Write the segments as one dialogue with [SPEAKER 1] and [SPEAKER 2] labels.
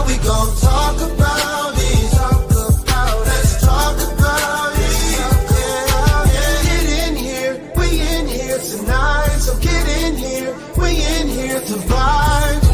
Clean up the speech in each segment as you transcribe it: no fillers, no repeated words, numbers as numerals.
[SPEAKER 1] we gon' talk about it. Let's talk about it. Get in here, we in here tonight. So get in here, we in here to vibe.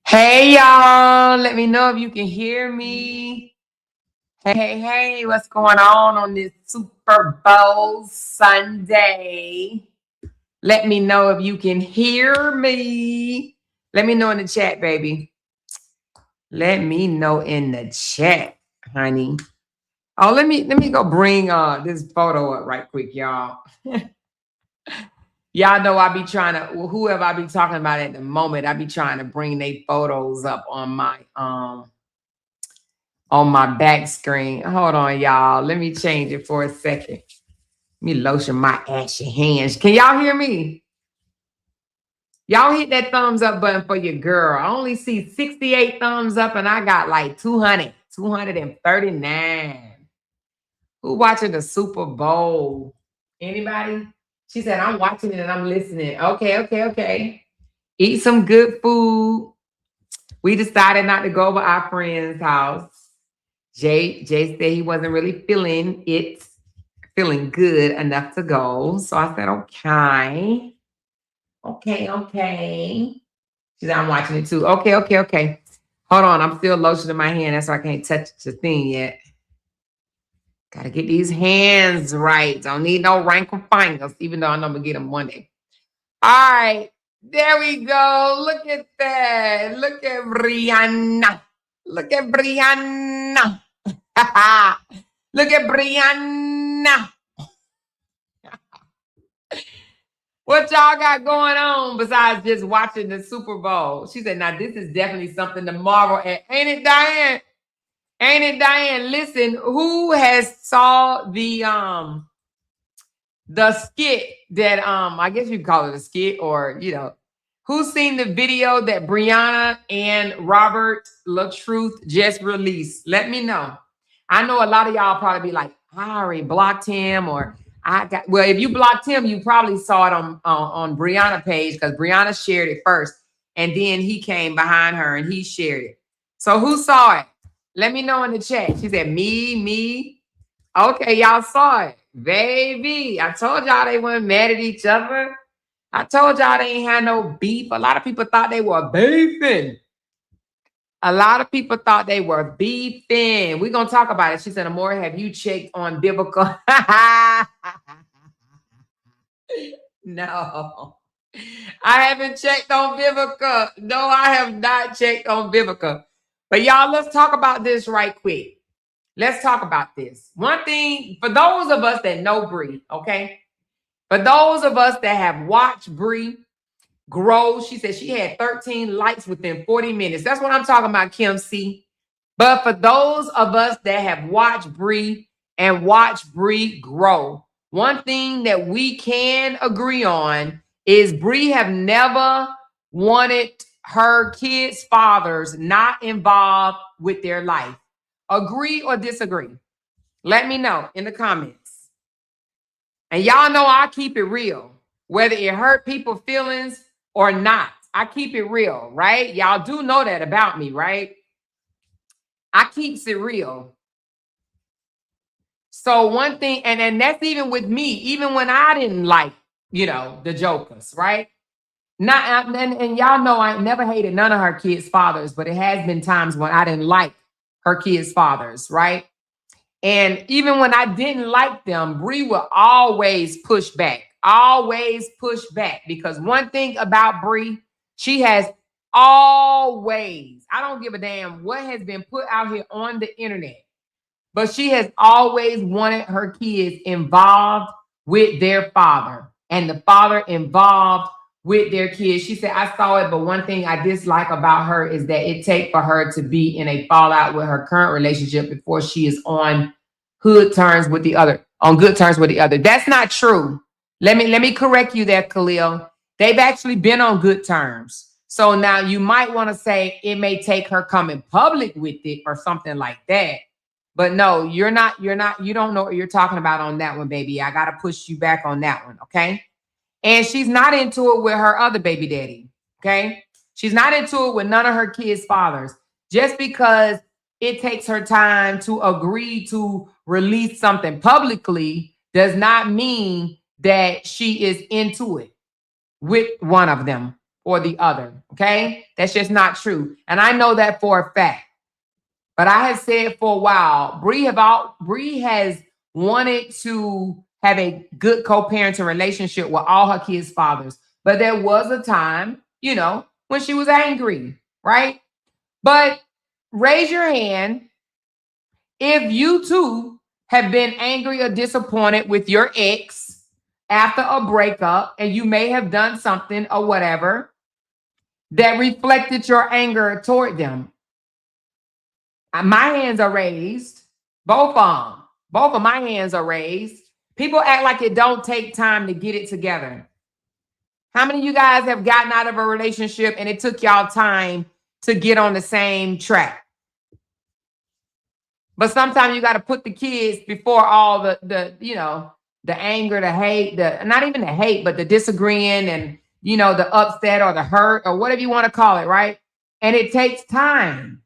[SPEAKER 2] Hey y'all, let me know if you can hear me. Hey, what's going on this Super Bowl Sunday? Let me know if you can hear me. Let me know in the chat, baby. Let me know in the chat, honey. Oh, let me go bring this photo up right quick, y'all. Y'all know I be trying to, whoever I be talking about at the moment, I be trying to bring their photos up on my back screen. Hold on, y'all. Let me change it for a second. Let me lotion my ashy hands. Can y'all hear me? Y'all hit that thumbs up button for your girl. I only see 68 thumbs up and I got like 239. Who watching the Super Bowl? Anybody? She said, I'm watching it and I'm listening. Okay. Eat some good food. We decided not to go over our friend's house. Jay said he wasn't really feeling good enough to go. So I said, okay. She said, I'm watching it too. Okay. Hold on. I'm still lotioning my hand. That's why I can't touch the thing yet. Gotta get these hands right. Don't need no wrinkled fingers, even though I know I'm gonna get them one day. All right. There we go. Look at that. Look at Briana. Look at Briana. Look at Briana. What y'all got going on besides just watching the Super Bowl? She said, now this is definitely something to marvel at. Ain't it, Diane? Ain't it, Diane? Listen, who has saw the skit that I guess you call it a skit, or who's seen the video that Briana and Robert LaTruth just released? Let me know. I know a lot of y'all probably be like, I already blocked him, or well, if you blocked him, you probably saw it on Briana page, because Briana shared it first, and then he came behind her and he shared it. So who saw it? Let me know in the chat. She said, me. Okay, y'all saw it. Baby, I told y'all they weren't mad at each other. I told y'all they ain't had no beef. A lot of people thought they were beefing. We're going to talk about it. She said, Amore, have you checked on biblical? No. I haven't checked on Vivica. No, I have not checked on Vivica. But y'all, let's talk about this right quick. Let's talk about this. One thing, for those of us that know Bree, okay? For those of us that have watched Bree grow, she said she had 13 likes within 40 minutes. That's what I'm talking about, Kim C. But for those of us that have watched Bree and watched Bree grow, one thing that we can agree on is Bree have never wanted her kids' fathers not involved with their life. Agree or disagree? Let me know in the comments. And y'all know I keep it real, whether it hurt people's feelings or not. I keep it real, right? Y'all do know that about me, right? I keeps it real. So one thing, and that's even with me, even when I didn't like, the jokers, right? Not and y'all know I never hated none of her kids' fathers, but it has been times when I didn't like her kids' fathers, right? And even when I didn't like them, Bree would always push back, because one thing about Bree, she has always, I don't give a damn what has been put out here on the internet, but she has always wanted her kids involved with their father and the father involved with their kids. She said, I saw it, but one thing I dislike about her is that it takes for her to be in a fallout with her current relationship before she is on good terms with the other. That's not true. Let me correct you there, Khalil. They've actually been on good terms. So now you might want to say it may take her coming public with it or something like that. But no, you don't know what you're talking about on that one, baby. I got to push you back on that one, okay? And she's not into it with her other baby daddy, okay? She's not into it with none of her kids' fathers. Just because it takes her time to agree to release something publicly does not mean that she is into it with one of them or the other, okay? That's just not true. And I know that for a fact. But I have said for a while, Bree has wanted to have a good co-parenting relationship with all her kids' fathers. But there was a time, when she was angry, right? But raise your hand if you too have been angry or disappointed with your ex after a breakup, and you may have done something or whatever that reflected your anger toward them. My hands are raised. Both of them. Both of my hands are raised. People act like it don't take time to get it together. How many of you guys have gotten out of a relationship and it took y'all time to get on the same track? But sometimes you got to put the kids before all the the anger, the hate, not even the hate, but the disagreeing and, the upset or the hurt or whatever you want to call it, right? And it takes time.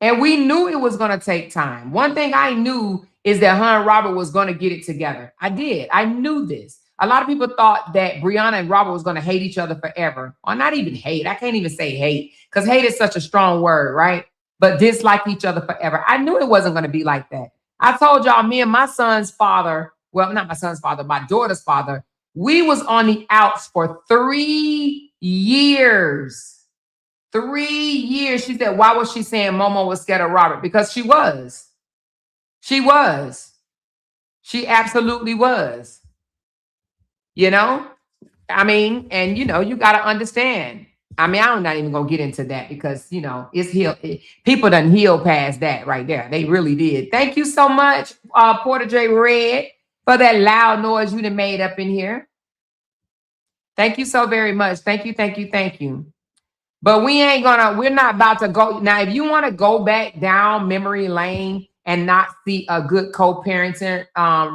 [SPEAKER 2] And we knew it was going to take time. One thing I knew is that her and Robert was going to get it together. I did. I knew this. A lot of people thought that Briana and Robert was going to hate each other forever. Or not even hate. I can't even say hate because hate is such a strong word, right? But dislike each other forever. I knew it wasn't going to be like that. I told y'all, me and my son's father, well, not my son's father, my daughter's father, we was on the outs for 3 years. 3 years. She said, why was she saying Momo was scared of Robert? Because she was. She was. She absolutely was. I mean, and you got to understand. I mean, I'm not even going to get into that because, it's healed. People done healed past that right there. They really did. Thank you so much, Porter J. Red, for that loud noise you done made up in here. Thank you so very much. Thank you, thank you, thank you. But we're not about to go. Now, if you want to go back down memory lane and not see a good co-parenting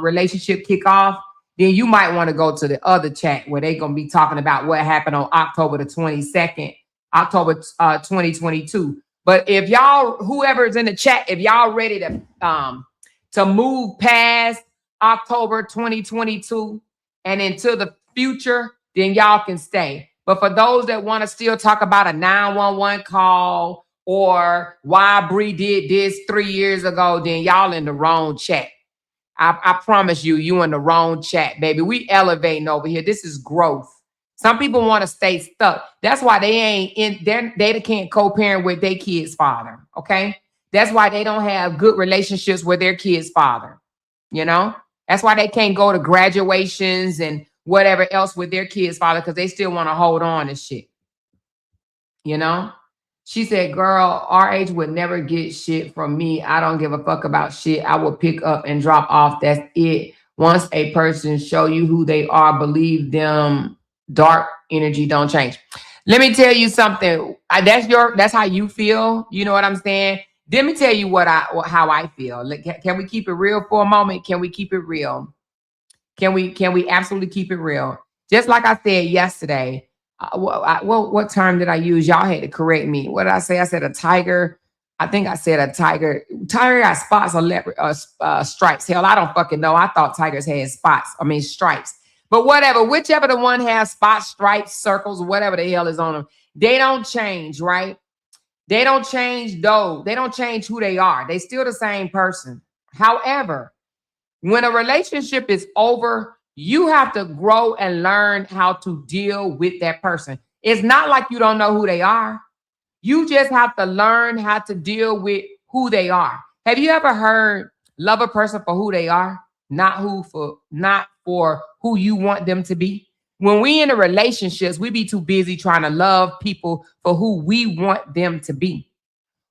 [SPEAKER 2] relationship kick off, then you might want to go to the other chat where they're going to be talking about what happened on October the 22nd, October 2022. But if y'all, whoever's in the chat, if y'all ready to move past October 2022 and into the future, then y'all can stay. But for those that want to still talk about a 911 call or why Bree did this 3 years ago, then y'all in the wrong chat. I promise you in the wrong chat, baby. We elevating over here. This is growth. Some people want to stay stuck. That's why they ain't in. They can't co-parent with their kid's father. Okay, that's why they don't have good relationships with their kid's father. That's why they can't go to graduations and whatever else with their kid's father because they still want to hold on and shit. She said, girl, RH would never get shit from me. I don't give a fuck about shit. I will pick up and drop off. That's it. Once a person show you who they are, believe them. Dark energy don't change. Let me tell you something. That's how you feel. You know what I'm saying? Let me tell you how I feel. Can we keep it real for a moment? Can we keep it real? Can we absolutely keep it real? Just like I said yesterday. What term did I use? Y'all had to correct me. What did I say? I said a tiger. I think I said a tiger. Tiger got spots or leopard stripes. Hell, I don't fucking know. I thought tigers had stripes. But whatever, whichever the one has spots, stripes, circles, whatever the hell is on them, they don't change, right? They don't change though. They don't change who they are. They still the same person. However, when a relationship is over, you have to grow and learn how to deal with that person. It's not like you don't know who they are. You just have to learn how to deal with who they are. Have you ever heard love a person for who they are, not for who you want them to be? When we in a relationships, we be too busy trying to love people for who we want them to be.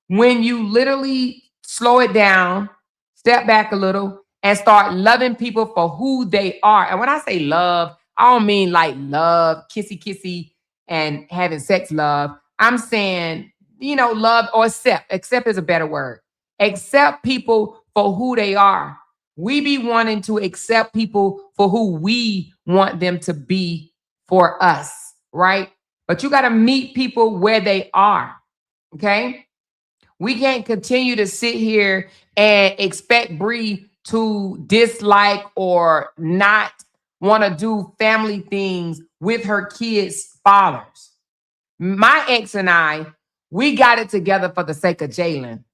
[SPEAKER 2] When you literally slow it down, step back a little, and start loving people for who they are. And when I say love, I don't mean like love, kissy, and having sex love. I'm saying, love or accept. Accept is a better word. Accept people for who they are. We be wanting to accept people for who we want them to be for us, right? But you got to meet people where they are, okay? We can't continue to sit here and expect Bree to dislike or not want to do family things with her kids' fathers. My ex and I, we got it together for the sake of Jalen.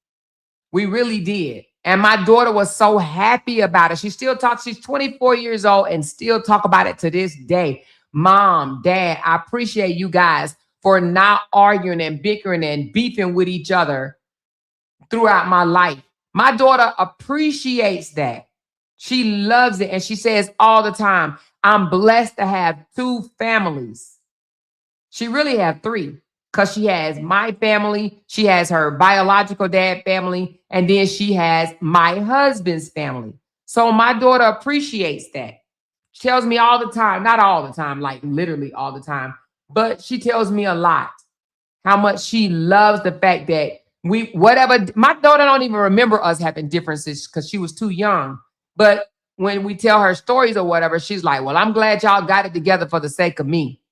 [SPEAKER 2] We really did. And my daughter was so happy about it. She still talks. She's 24 years old and still talk about it to this day. Mom, Dad, I appreciate you guys for not arguing and bickering and beefing with each other throughout my life. My daughter appreciates that. She loves it. And she says all the time, I'm blessed to have 2 families. She really have 3 because she has my family, she has her biological dad family, and then she has my husband's family. So my daughter appreciates that. She tells me all the time, not all the time, like literally all the time, but she tells me a lot how much she loves the fact that my daughter don't even remember us having differences because she was too young. But when we tell her stories or whatever, she's like, well, I'm glad y'all got it together for the sake of me.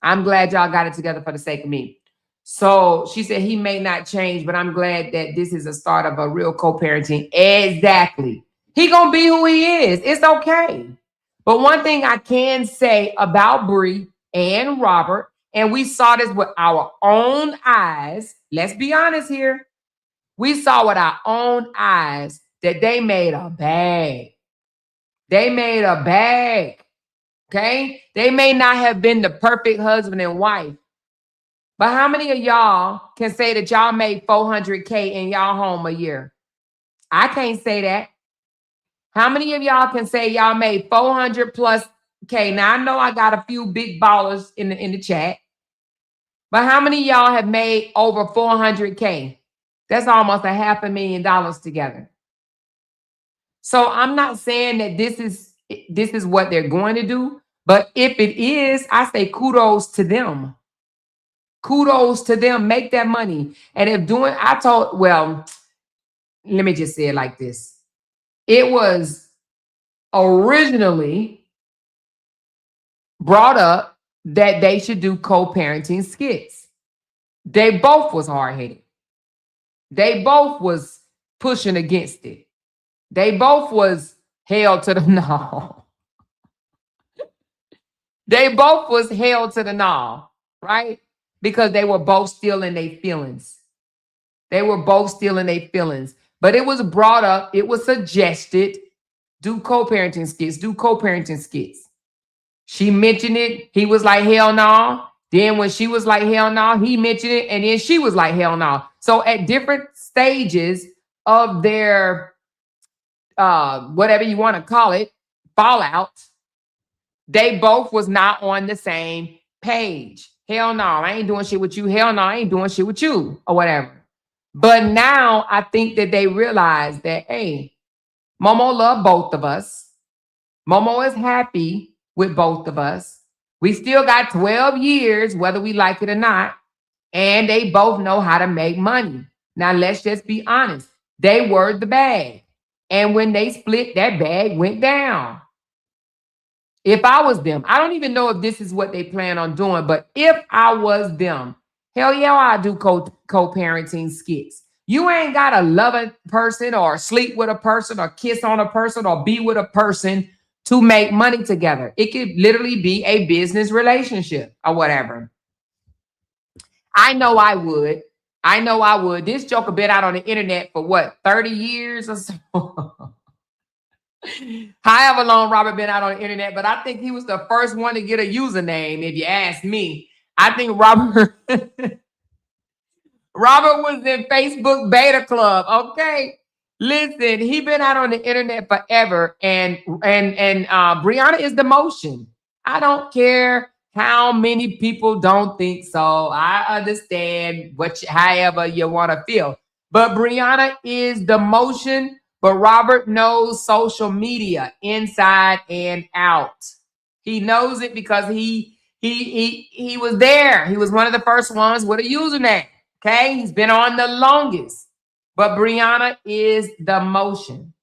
[SPEAKER 2] I'm glad y'all got it together for the sake of me. So she said he may not change, but I'm glad that this is a start of a real co-parenting. Exactly. He gonna be who he is. It's okay. But one thing I can say about Bree and Robert, and we saw this with our own eyes. Let's be honest here. We saw with our own eyes that they made a bag. They made a bag. Okay? They may not have been the perfect husband and wife, but how many of y'all can say that y'all made $400K in y'all home a year? I can't say that. How many of y'all can say y'all made 400 plus K? Now I know I got a few big ballers in the chat, but how many of y'all have made over 400K? That's almost $500,000 together. So I'm not saying that this is what they're going to do, but if it is, I say kudos to them. Kudos to them. Make that money. And if let me just say it like this. It was originally brought up that they should do co-parenting skits. They both was hard-headed. They both was pushing against it. They both was held to the no. They both was held to the no, right? Because they were both still in their feelings. They were both still in their feelings. But it was brought up, it was suggested, do co-parenting skits, do co-parenting skits. She mentioned it. He was like, hell no. Then when she was like, hell no, he mentioned it. And then she was like, hell no. So at different stages of their, whatever you want to call it, fallout, they both was not on the same page. Hell no, I ain't doing shit with you. Hell no, I ain't doing shit with you or whatever. But now I think that they realize that, hey, Momo loved both of us. Momo is happy with both of us. We still got 12 years, whether we like it or not. And they both know how to make money. Now, let's just be honest. They were the bag. And when they split, that bag went down. If I was them, I don't even know if this is what they plan on doing, but if I was them, hell yeah, I do co-parenting skits. You ain't got to love a person or sleep with a person or kiss on a person or be with a person to make money together. It could literally be a business relationship or whatever. I know I would. I know I would. This joker been out on the internet for what, 30 years or so? However long Robert been out on the internet, but I think he was the first one to get a username, if you ask me. I think Robert was in Facebook beta club. Okay. Listen, he been out on the internet forever. And Briana is the motion. I don't care how many people don't think so. I understand however you want to feel. But Briana is the motion. But Robert knows social media inside and out. He knows it because he was there. He was one of the first ones with a username. Okay, he's been on the longest. But Briana is the motion.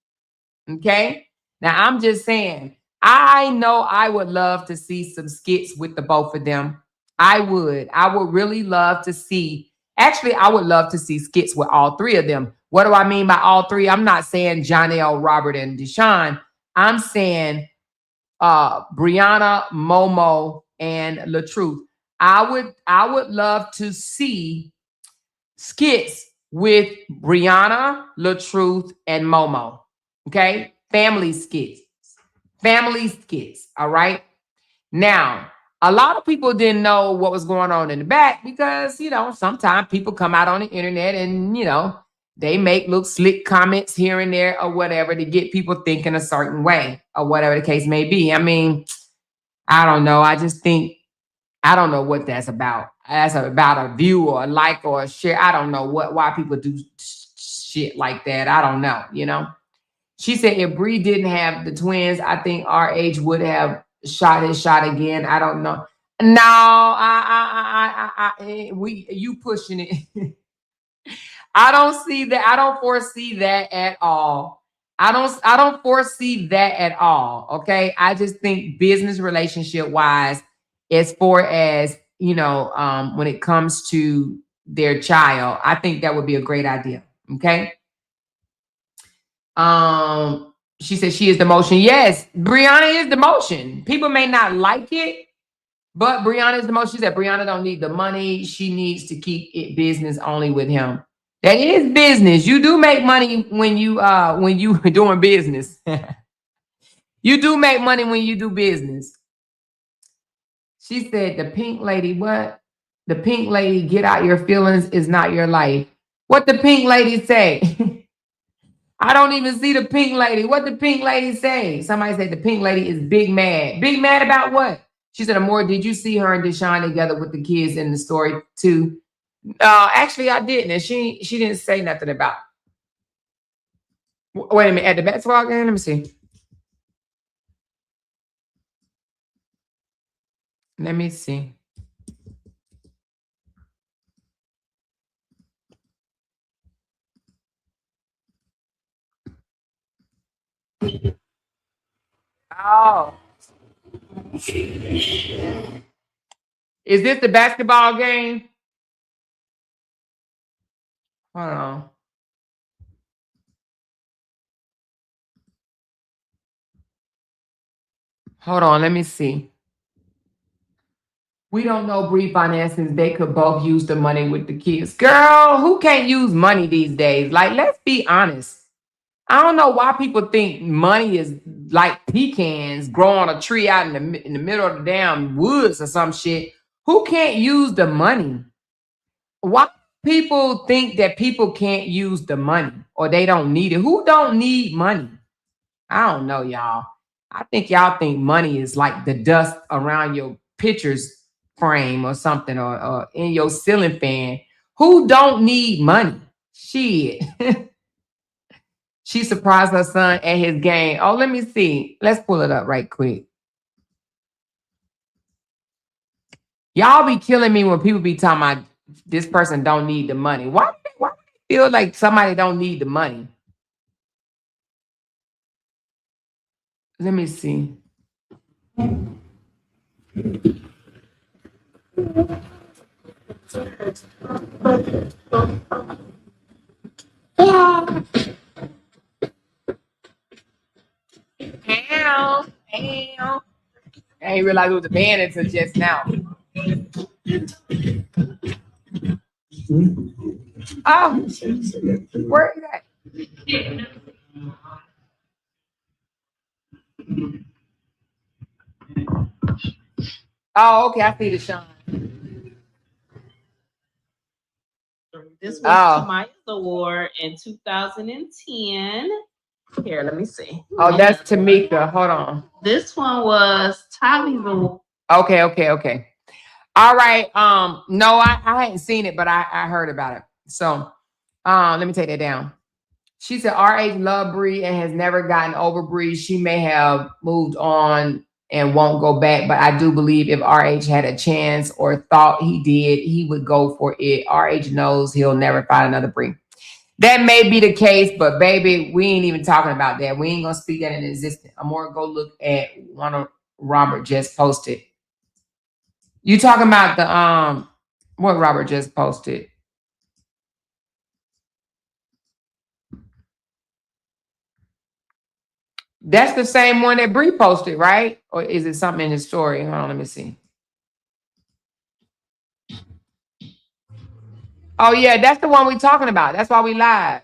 [SPEAKER 2] Okay, now I'm just saying. I know I would love to see some skits with the both of them. I would really love to see. Actually, I would love to see skits with all 3 of them. What do I mean by all 3? I'm not saying Jonelle, Robert, and Deshaun. I'm saying Briana, Momo, and LaTruth. I would love to see skits with Briana, LaTruth, and Momo. Okay? Family skits. Family skits. All right? Now, a lot of people didn't know what was going on in the back because, sometimes people come out on the internet and, they make little slick comments here and there or whatever to get people thinking a certain way or whatever the case may be. I mean, I don't know. I just think, I don't know what that's about. That's about a view or a like or a share. I don't know why people do shit like that. I don't know, you know. She said if Bree didn't have the twins, I think RH would have shot his shot again. I don't know. No, we you pushing it. I don't see that. I don't foresee that at all. I don't foresee that at all. Okay. I just think business relationship wise, as far as when it comes to their child, I think that would be a great idea. Okay. She said she is the motion. Yes, Briana is the motion. People may not like it, but Briana is the motion. She said Briana don't need the money. She needs to keep it business only with him. That is business. You do make money when you doing business. You do make money when you do business. She said the pink lady, what? The pink lady, get out your feelings is not your life. What the pink lady say? I don't even see the pink lady. What the pink lady say? Somebody said the pink lady is big mad. Big mad about what? She said, Amore, did you see her and Deshaun together with the kids in the story too? Actually, I didn't. And she didn't say nothing about. Wait a minute. At the basketball game? Let me see. Let me see. Oh. Is this the basketball game? Hold on. Hold on. Let me see. We don't know Bree finances. They could both use the money with the kids. Girl, who can't use money these days? Like, let's be honest. I don't know why people think money is like pecans grow on a tree out in the middle of the damn woods or some shit. Who can't use the money? Why people think that people can't use the money or they don't need it? Who don't need money? I don't know, y'all. I think y'all think money is like the dust around your pictures frame or something or in your ceiling fan. Who don't need money? Shit. She surprised her son at his game. Oh, let me see. Let's pull it up right quick. Y'all be killing me when people be talking about this person don't need the money. Why do they feel like somebody don't need the money? Let me see. Ow. Ow. I ain't realize it was a band until just now. Oh, where is that? Oh, okay. I see the shine.
[SPEAKER 3] This was Tamaya's award in 2010. Here, let me see.
[SPEAKER 2] Oh, that's Tamika. Hold on.
[SPEAKER 3] This one was Tommy's award.
[SPEAKER 2] Okay. All right. No, I hadn't seen it, but I heard about it. So let me take that down. She said RH loved Bree and has never gotten over Bree. She may have moved on and won't go back, but I do believe if RH had a chance or thought he did, he would go for it. RH knows he'll never find another Bree. That may be the case, but baby, we ain't even talking about that. We ain't gonna speak that in existence. I'm more go look at one of Robert just posted. You talking about the what Robert just posted? That's the same one that Bree posted, right? Or is it something in the story? Hold on, let me see. Oh yeah, that's the one we talking about. That's why we live.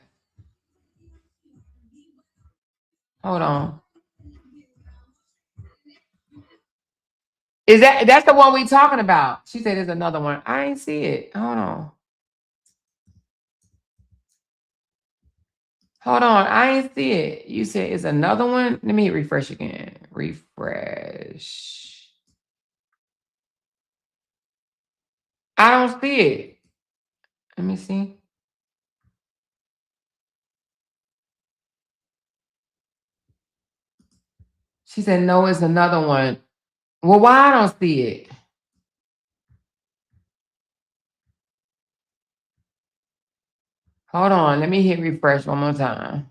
[SPEAKER 2] Hold on. That's the one we talking about? She said there's another one. I ain't see it. Hold on. Hold on, I ain't see it. You said it's another one? Let me hit refresh again. Refresh. I don't see it. Let me see. She said, no, it's another one. Well, why I don't see it? Hold on, let me hit refresh one more time.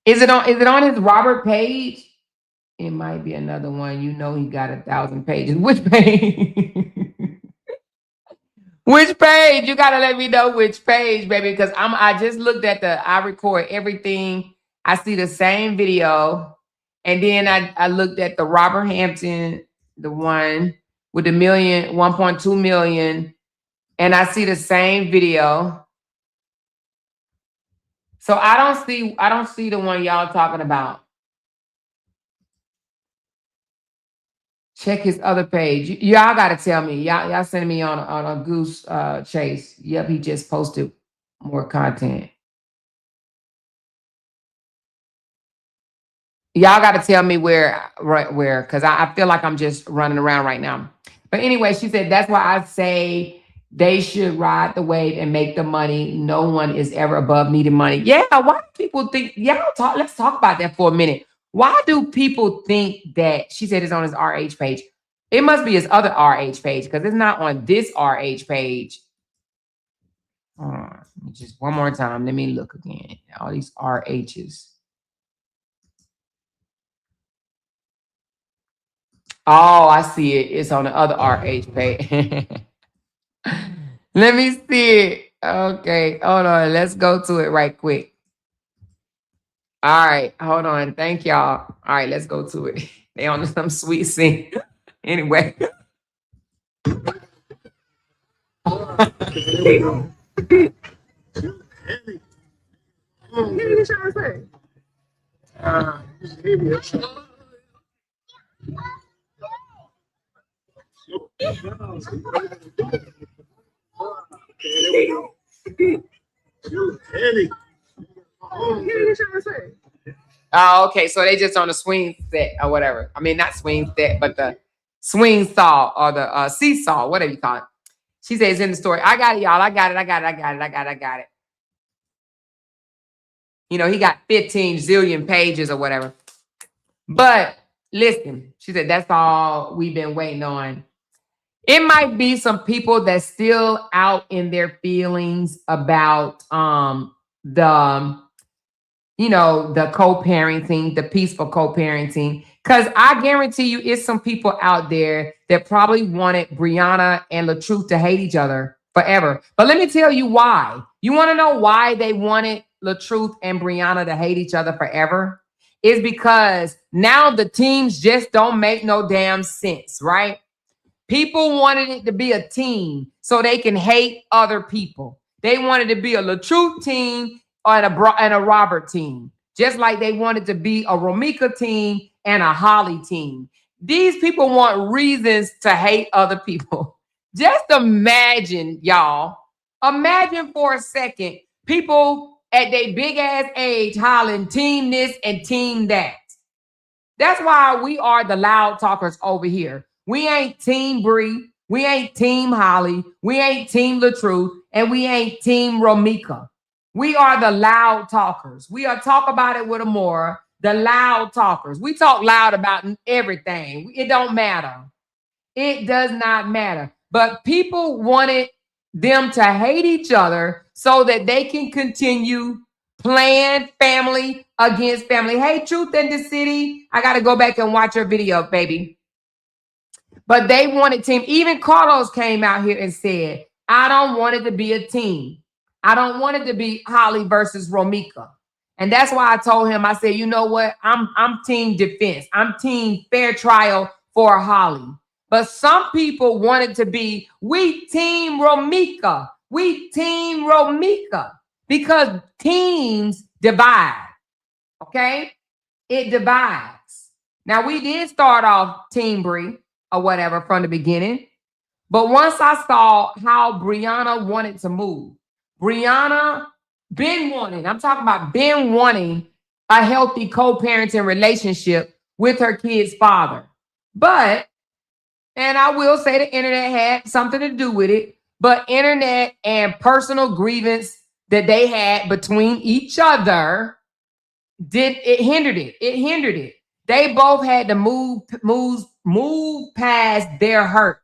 [SPEAKER 2] Is it on his Robert page? It might be another one. You know he got 1,000 pages. Which page? Which page? You gotta let me know which page, baby, because I just looked at I record everything. I see the same video. And then I looked at the Robert Hampton, the one with the 1.2 million, and I see the same video. So I don't see the one y'all talking about. Check his other page. Y'all got to tell me. Y'all sending me on a goose chase. Yep, he just posted more content. Y'all got to tell me where, because I feel like I'm just running around right now. But anyway, she said, that's why I say they should ride the wave and make the money. No one is ever above needing money. Yeah, why do people think, let's talk about that for a minute. Why do people think that, she said it's on his RH page. It must be his other RH page because it's not on this RH page. Just one more time. Let me look again. All these RHs. Oh, I see it. It's on the other RH page. Let me see it. Okay, hold on. Let's go to it right quick. All right, hold on. Thank y'all. All right, let's go to it. They on some sweet scene. Anyway. Oh, okay. So they just on the swing set or whatever. I mean, not swing set, but the swing saw or the seesaw, whatever you call it. She says in the story, I got it, y'all. I got it. You know, he got 15 zillion pages or whatever. But listen, she said, that's all we've been waiting on. It might be some people that's still out in their feelings about the co-parenting, the peaceful co-parenting. Because I guarantee you it's some people out there that probably wanted Briana and LaTruth to hate each other forever. But let me tell you why. You want to know why they wanted LaTruth and Briana to hate each other forever? Is because now the teams just don't make no damn sense, right? People wanted it to be a team so they can hate other people. They wanted to be a LaTruth team and a Robert team, just like they wanted to be a Romika team and a Holly team. These people want reasons to hate other people. Just imagine, y'all. Imagine for a second, people at their big ass age hollering team this and team that. That's why we are the loud talkers over here. We ain't Team Bree. We ain't Team Holly. We ain't Team LaTruth. And we ain't Team Romika. We are the loud talkers. We are talk about it with Amora, the loud talkers. We talk loud about everything. It don't matter. It does not matter. But people wanted them to hate each other so that they can continue playing family against family. Hey, Truth in the City. I got to go back and watch your video, baby. But they wanted team. Even Carlos came out here and said, I don't want it to be a team. I don't want it to be Holly versus Romika. And that's why I told him, I said, you know what? I'm team defense. I'm team fair trial for Holly. But some people wanted to be, we team Romika. We team Romika. Because teams divide. Okay? It divides. Now, we did start off Team Bree or whatever from the beginning. But once I saw how Briana wanted to move, Briana been wanting, I'm talking about been wanting a healthy co-parenting relationship with her kid's father. But, and I will say the internet had something to do with it, but internet and personal grievance that they had between each other hindered it. It hindered it. They both had to move past their hurt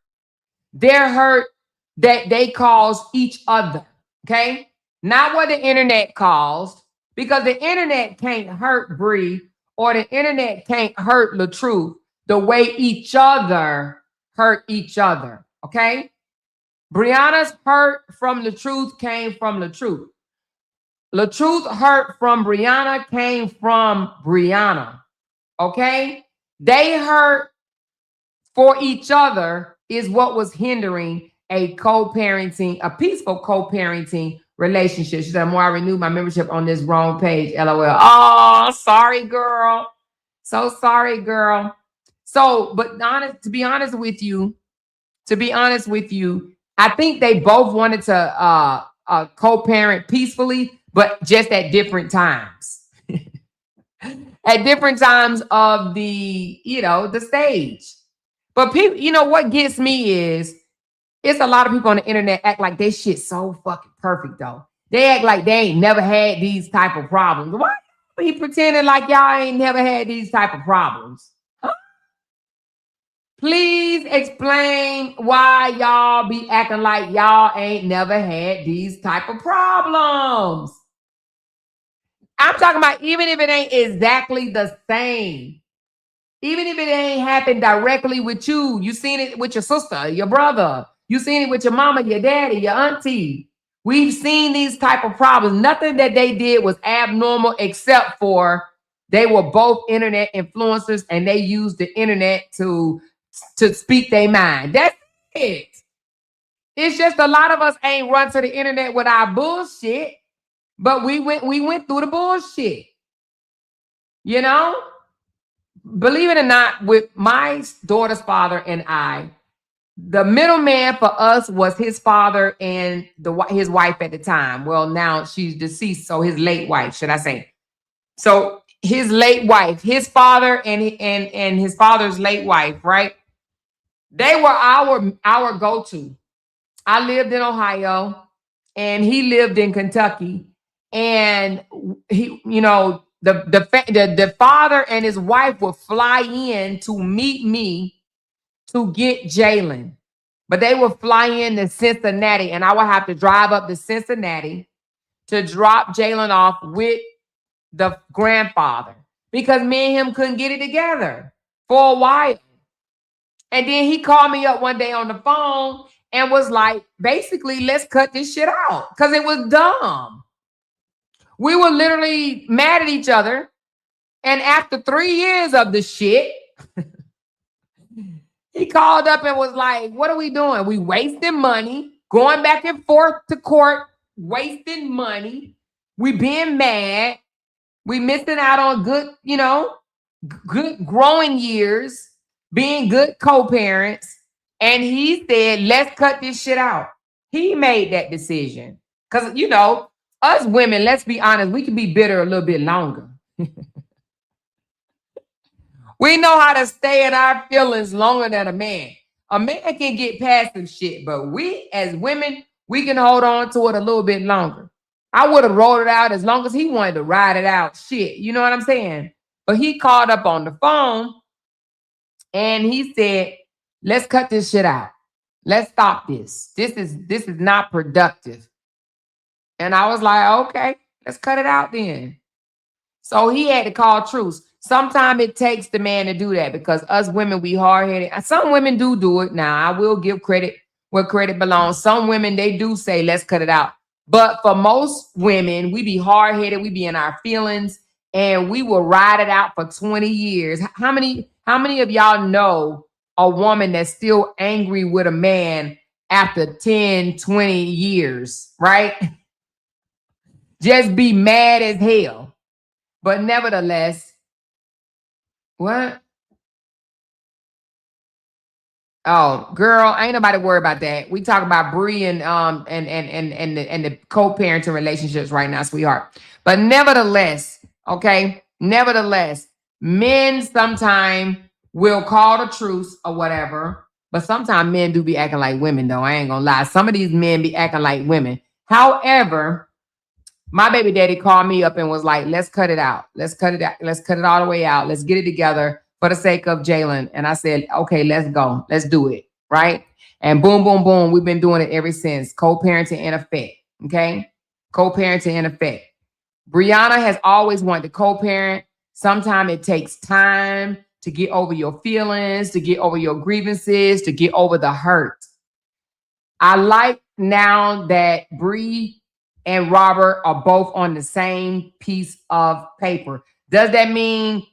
[SPEAKER 2] that they caused each other. Okay, not what the internet caused, because the internet can't hurt Bree, or the internet can't hurt LaTruth the way each other hurt each other. Okay, Briana's hurt from LaTruth came from LaTruth. LaTruth hurt from Briana came from Briana. Okay, they hurt for each other is what was hindering a peaceful co-parenting relationship. She said, "More, I renewed my membership on this wrong page. LOL. Oh, sorry, girl. So sorry, girl. So, but to be honest with you, I think they both wanted to co-parent peacefully, but just at different times. At different times of the stage. But people, what gets me is it's a lot of people on the internet act like they shit so fucking perfect though. They act like they ain't never had these type of problems. Why be pretending like y'all ain't never had these type of problems? Huh? Please explain why y'all be acting like y'all ain't never had these type of problems. I'm talking about even if it ain't exactly the same. Even if it ain't happened directly with you, you seen it with your sister, your brother. You seen it with your mama, your daddy, your auntie. We've seen these type of problems. Nothing that they did was abnormal except for they were both internet influencers and they used the internet to speak their mind. That's it. It's just a lot of us ain't run to the internet with our bullshit, but we went through the bullshit. Believe it or not, with my daughter's father and I, the middleman for us was his father and his wife at the time. Well, now she's deceased, so his late wife, should I say. So his late wife, his father and his father's late wife, right? They were our go-to. I lived in Ohio and he lived in Kentucky. And he, the father and his wife would fly in to meet me to get Jalen. But they would fly in to Cincinnati, and I would have to drive up to Cincinnati to drop Jalen off with the grandfather because me and him couldn't get it together for a while. And then he called me up one day on the phone and was like, basically, let's cut this shit out because it was dumb. We were literally mad at each other. And after 3 years of the shit, he called up and was like, what are we doing? We wasting money, going back and forth to court, wasting money. We being mad. We missing out on good growing years, being good co-parents. And he said, let's cut this shit out. He made that decision. Because, us women, let's be honest, we can be bitter a little bit longer. We know how to stay in our feelings longer than a man. A man can get past some shit, but we as women, we can hold on to it a little bit longer. I would have rolled it out as long as he wanted to ride it out. Shit, you know what I'm saying? But he called up on the phone and he said, let's cut this shit out. Let's stop this. This is not productive. And I was like, okay, let's cut it out then. So he had to call truce. Sometimes it takes the man to do that because us women, we hard-headed. Some women do it. Now, I will give credit where credit belongs. Some women, they do say, let's cut it out. But for most women, we be hard-headed. We be in our feelings and we will ride it out for 20 years. How many of y'all know a woman that's still angry with a man after 10, 20 years, right? Just be mad as hell. But nevertheless, what? Oh, girl, ain't nobody worried about that. We talk about Bree and the co-parenting relationships right now, sweetheart. But nevertheless, okay, nevertheless, men sometimes will call the truce or whatever. But sometimes men do be acting like women, though. I ain't gonna lie. Some of these men be acting like women. However, my baby daddy called me up and was like, let's cut it out. Let's cut it out. Let's cut it all the way out. Let's get it together for the sake of Jalen. And I said, okay, let's go. Let's do it. Right. And boom, boom, boom. We've been doing it ever since. Co-parenting in effect. Okay. Co-parenting in effect. Briana has always wanted to co-parent. Sometimes it takes time to get over your feelings, to get over your grievances, to get over the hurt. I like now that Bree and Robert are both on the same piece of paper. Does that mean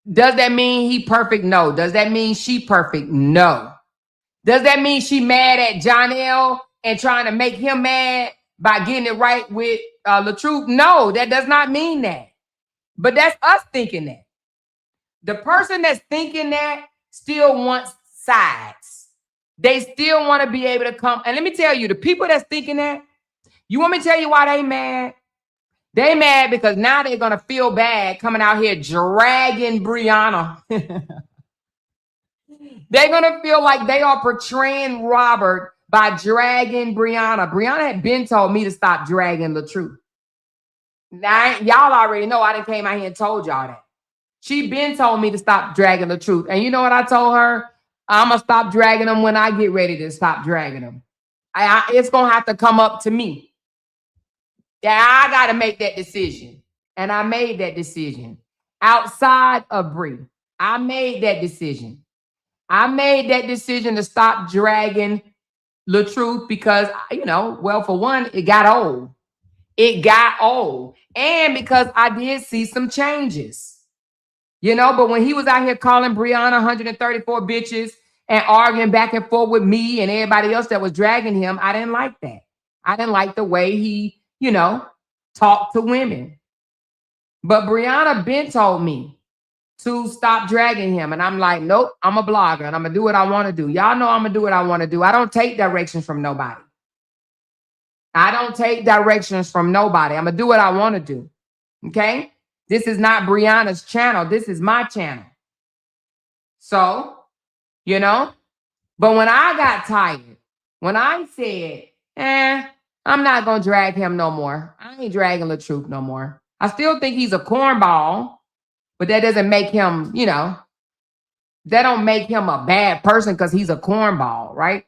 [SPEAKER 2] he perfect? No. Does that mean she perfect? No. Does that mean she mad at Jonelle and trying to make him mad by getting it right with LaTruth? No, that does not mean that. But that's us thinking that. The person that's thinking that still wants sides. They still want to be able to come. And let me tell you, the people that's thinking that, you want me to tell you why they mad? They mad because now they're going to feel bad coming out here dragging Briana. They're going to feel like they are portraying Robert by dragging Briana. Briana had been told me to stop dragging LaTruth. Now, y'all already know I done came out here and told y'all that. She been told me to stop dragging LaTruth. And you know what I told her? I'm going to stop dragging them when I get ready to stop dragging them. It's going to have to come up to me. Yeah, I got to make that decision. And I made that decision. Outside of Bree, I made that decision. I made that decision to stop dragging LaTruth because, well, for one, it got old. It got old. And because I did see some changes. But when he was out here calling Briana 134 bitches and arguing back and forth with me and everybody else that was dragging him, I didn't like that. I didn't like the way he, talked to women. But Briana been told me to stop dragging him. And I'm like, nope, I'm a blogger and I'm going to do what I want to do. Y'all know I'm going to do what I want to do. I don't take directions from nobody. I don't take directions from nobody. I'm going to do what I want to do. Okay? This is not Briana's channel. This is my channel. So, but when I got tired, when I said, I'm not going to drag him no more. I ain't dragging LaTruth no more. I still think he's a cornball, but that doesn't make him, that don't make him a bad person because he's a cornball, right?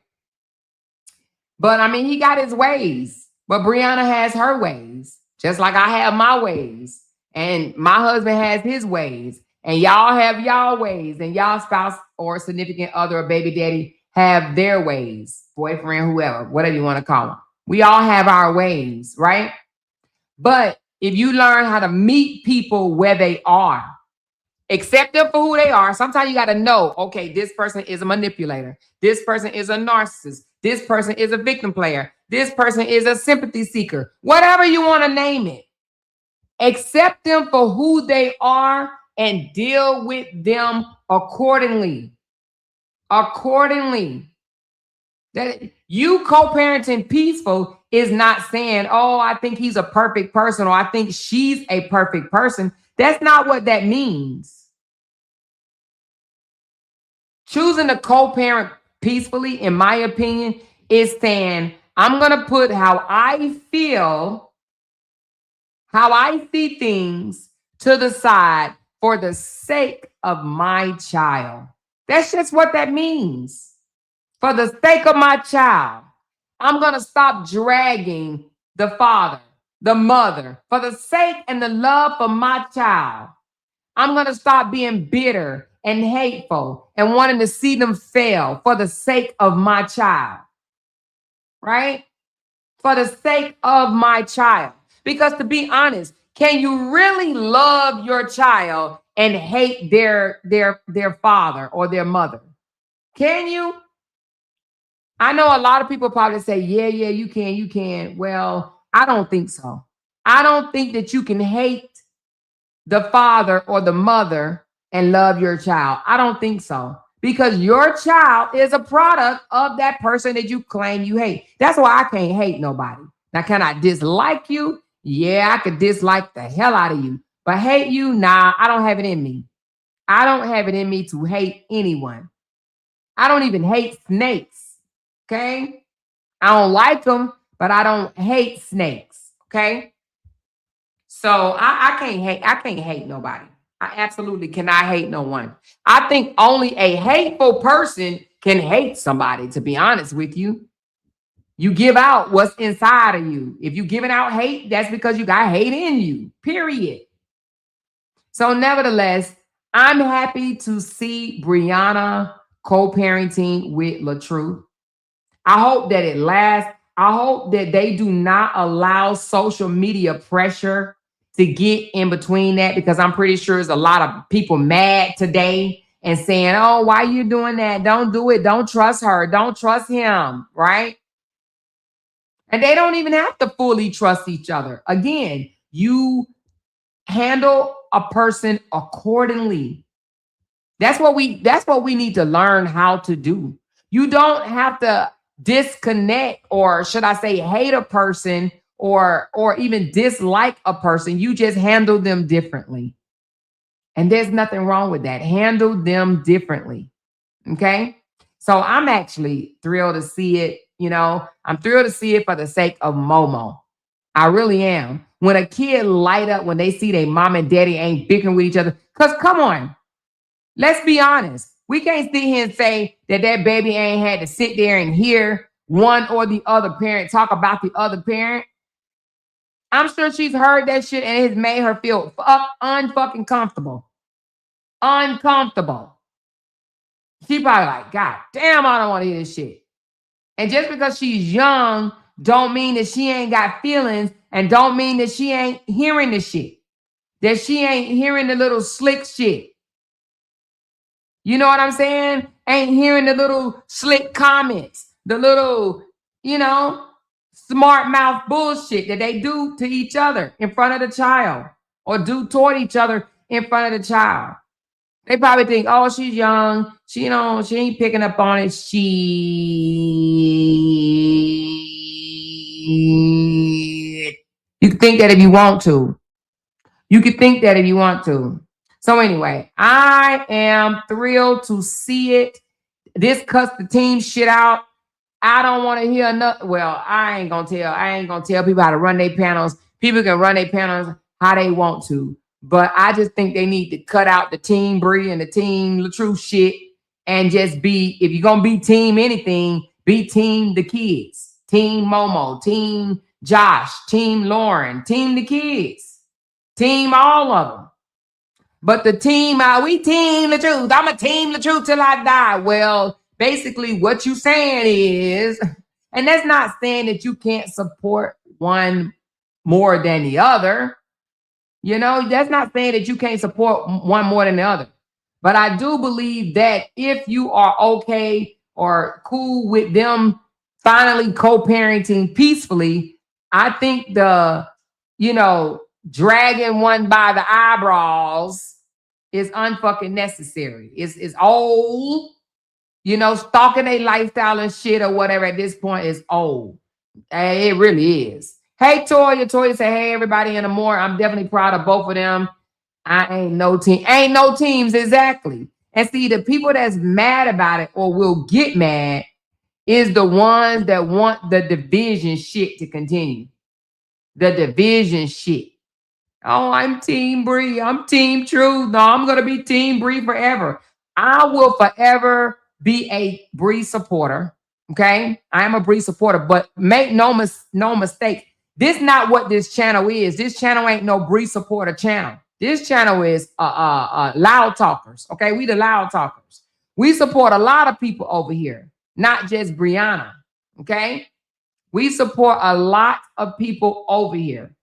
[SPEAKER 2] But I mean, he got his ways, but Briana has her ways, just like I have my ways. And my husband has his ways. And y'all have y'all ways. And y'all spouse or significant other or baby daddy have their ways. Boyfriend, whoever, whatever you want to call them. We all have our ways, right? But if you learn how to meet people where they are, accept them for who they are, sometimes you got to know, okay, this person is a manipulator. This person is a narcissist. This person is a victim player. This person is a sympathy seeker. Whatever you want to name it. Accept them for who they are and deal with them accordingly. Accordingly. That you co-parenting peaceful is not saying, oh, I think he's a perfect person or I think she's a perfect person. That's not what that means. Choosing to co-parent peacefully, in my opinion, is saying, I'm going to put how I feel, how I see things to the side for the sake of my child. That's just what that means. For the sake of my child, I'm going to stop dragging the father, the mother, for the sake and the love for my child. I'm going to stop being bitter and hateful and wanting to see them fail for the sake of my child. Right? For the sake of my child. Because to be honest, can you really love your child and hate their father or their mother? Can you? I know a lot of people probably say, yeah, you can. Well, I don't think so. I don't think that you can hate the father or the mother and love your child. I don't think so. because your child is a product of that person that you claim you hate. That's why I can't hate nobody. Now, can I dislike you? Yeah, I could dislike the hell out of you. But hate you? Nah, I don't have it in me. I don't have it in me to hate anyone. I don't even hate snakes. Okay? I don't like them, but I don't hate snakes. Okay? So I can't hate nobody. I absolutely cannot hate no one. I think only a hateful person can hate somebody, to be honest with you. You give out what's inside of you. If you're giving out hate, that's because you got hate in you, period. So nevertheless, I'm happy to see Briana co-parenting with LaTruth. I hope that it lasts. I hope that they do not allow social media pressure to get in between that, because I'm pretty sure there's a lot of people mad today and saying, oh, why are you doing that? Don't do it. Don't trust her. Don't trust him, right? And they don't even have to fully trust each other. Again, you handle a person accordingly. That's what we need to learn how to do. You don't have to disconnect, or should I say hate a person, or even dislike a person. You just handle them differently. And there's nothing wrong with that. Handle them differently. Okay? So I'm actually thrilled to see it, I'm thrilled to see it for the sake of Momo. I really am. When a kid light up when they see their mom and daddy ain't bickering with each other, because come on, let's be honest. We can't sit here and say that baby ain't had to sit there and hear one or the other parent talk about the other parent. I'm sure she's heard that shit and it has made her feel unfucking comfortable. Uncomfortable. She probably like, God damn, I don't want to hear this shit. And just because she's young, don't mean that she ain't got feelings, and don't mean that she ain't hearing the shit. That she ain't hearing the little slick shit. You know what I'm saying? Ain't hearing the little slick comments, the little, smart mouth bullshit that they do to each other in front of the child, or do toward each other in front of the child. They probably think, oh, she's young. She ain't picking up on it. You can think that if you want to. You can think that if you want to. So anyway, I am thrilled to see it. This cuts the team shit out. I don't want to hear enough. Well, I ain't gonna tell people how to run their panels. People can run their panels how they want to. But I just think they need to cut out the team Bree and the team LaTruth shit, and just be, if you're gonna be team anything, be team the kids. Team Momo, team Josh, team Lauren, team the kids. Team all of them. But the team, we team LaTruth. I'm a team LaTruth till I die. Well, basically what you saying is, and that's not saying that you can't support one more than the other. That's not saying that you can't support one more than the other. But I do believe that if you are okay or cool with them finally co-parenting peacefully, I think dragging one by the eyebrows is unfucking necessary. It's old. Stalking a lifestyle and shit or whatever at this point is old. It really is. Hey, Toya. Toya say, hey, everybody in the morning. I'm definitely proud of both of them. I ain't no team. Ain't no teams, exactly. And see, the people that's mad about it or will get mad is the ones that want the division shit to continue. The division shit. Oh, I'm Team Bree. I'm Team Truth. No, I'm going to be Team Bree forever. I will forever be a Bree supporter. Okay? I am a Bree supporter, but make no mistake. This is not what this channel is. This channel ain't no Bree supporter channel. This channel is loud talkers. Okay? We the loud talkers. We support a lot of people over here, not just Briana. Okay? We support a lot of people over here.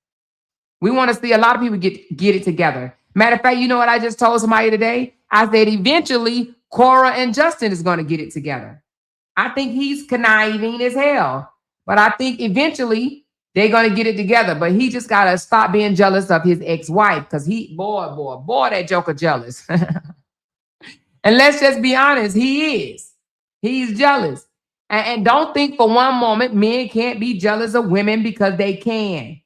[SPEAKER 2] We want to see a lot of people get it together. Matter of fact, you know what I just told somebody today? I said eventually Cora and Justin is going to get it together. I think he's conniving as hell. But I think eventually they're going to get it together. But he just got to stop being jealous of his ex-wife, because boy, that joker jealous. And let's just be honest, he is. He's jealous. And don't think for one moment men can't be jealous of women, because they can.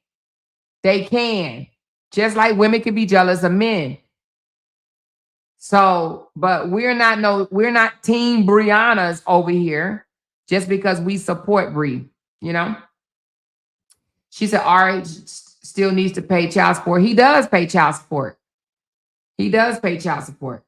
[SPEAKER 2] They can. Just like women can be jealous of men. So, but we're not team Briana's over here just because we support Bri, you know? She said RH still needs to pay child support. He does pay child support. He does pay child support.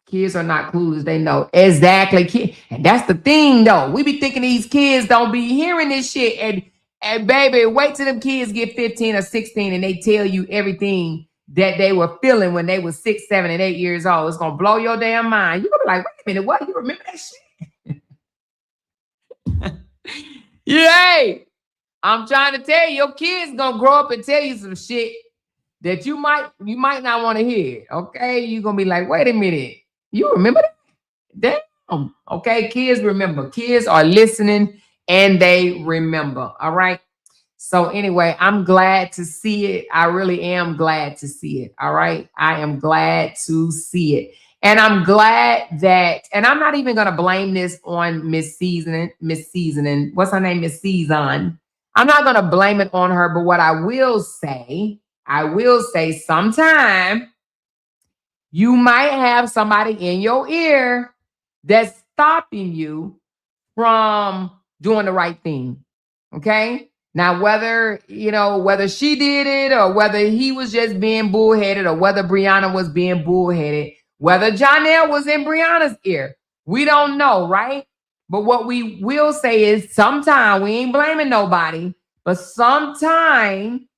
[SPEAKER 2] Kids are not clueless. They know exactly. And that's the thing, though. We be thinking these kids don't be hearing this shit. And baby, wait till them kids get 15 or 16 and they tell you everything that they were feeling when they were 6, 7, and 8 years old. It's going to blow your damn mind. You're going to be like, wait a minute, what? You remember that shit? Yay! I'm trying to tell you, your kids going to grow up and tell you some shit that you might not want to hear. Okay? You're going to be like, wait a minute. You remember that? Damn. Okay, kids remember. Kids are listening and they remember. All right. So anyway, I'm glad to see it. I really am glad to see it. All right. I am glad to see it. And I'm glad that, and I'm not even going to blame this on Miss Seasoning. What's her name? Miss Season. I'm not going to blame it on her. But what I will say sometime you might have somebody in your ear that's stopping you from doing the right thing. Okay. Now, whether she did it or whether he was just being bullheaded or whether Briana was being bullheaded, whether Janelle was in Briana's ear, we don't know, right? But what we will say is sometime, we ain't blaming nobody, but sometime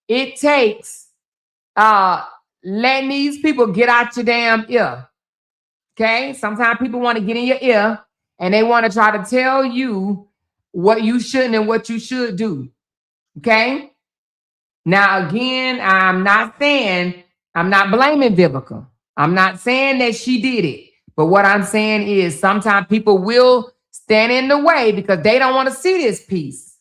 [SPEAKER 2] it takes letting these people get out your damn ear. Okay? Sometimes people want to get in your ear and they want to try to tell you what you shouldn't and what you should do. Okay? Now, again, I'm not blaming Vivica. I'm not saying that she did it. But what I'm saying is sometimes people will stand in the way because they don't want to see this peace.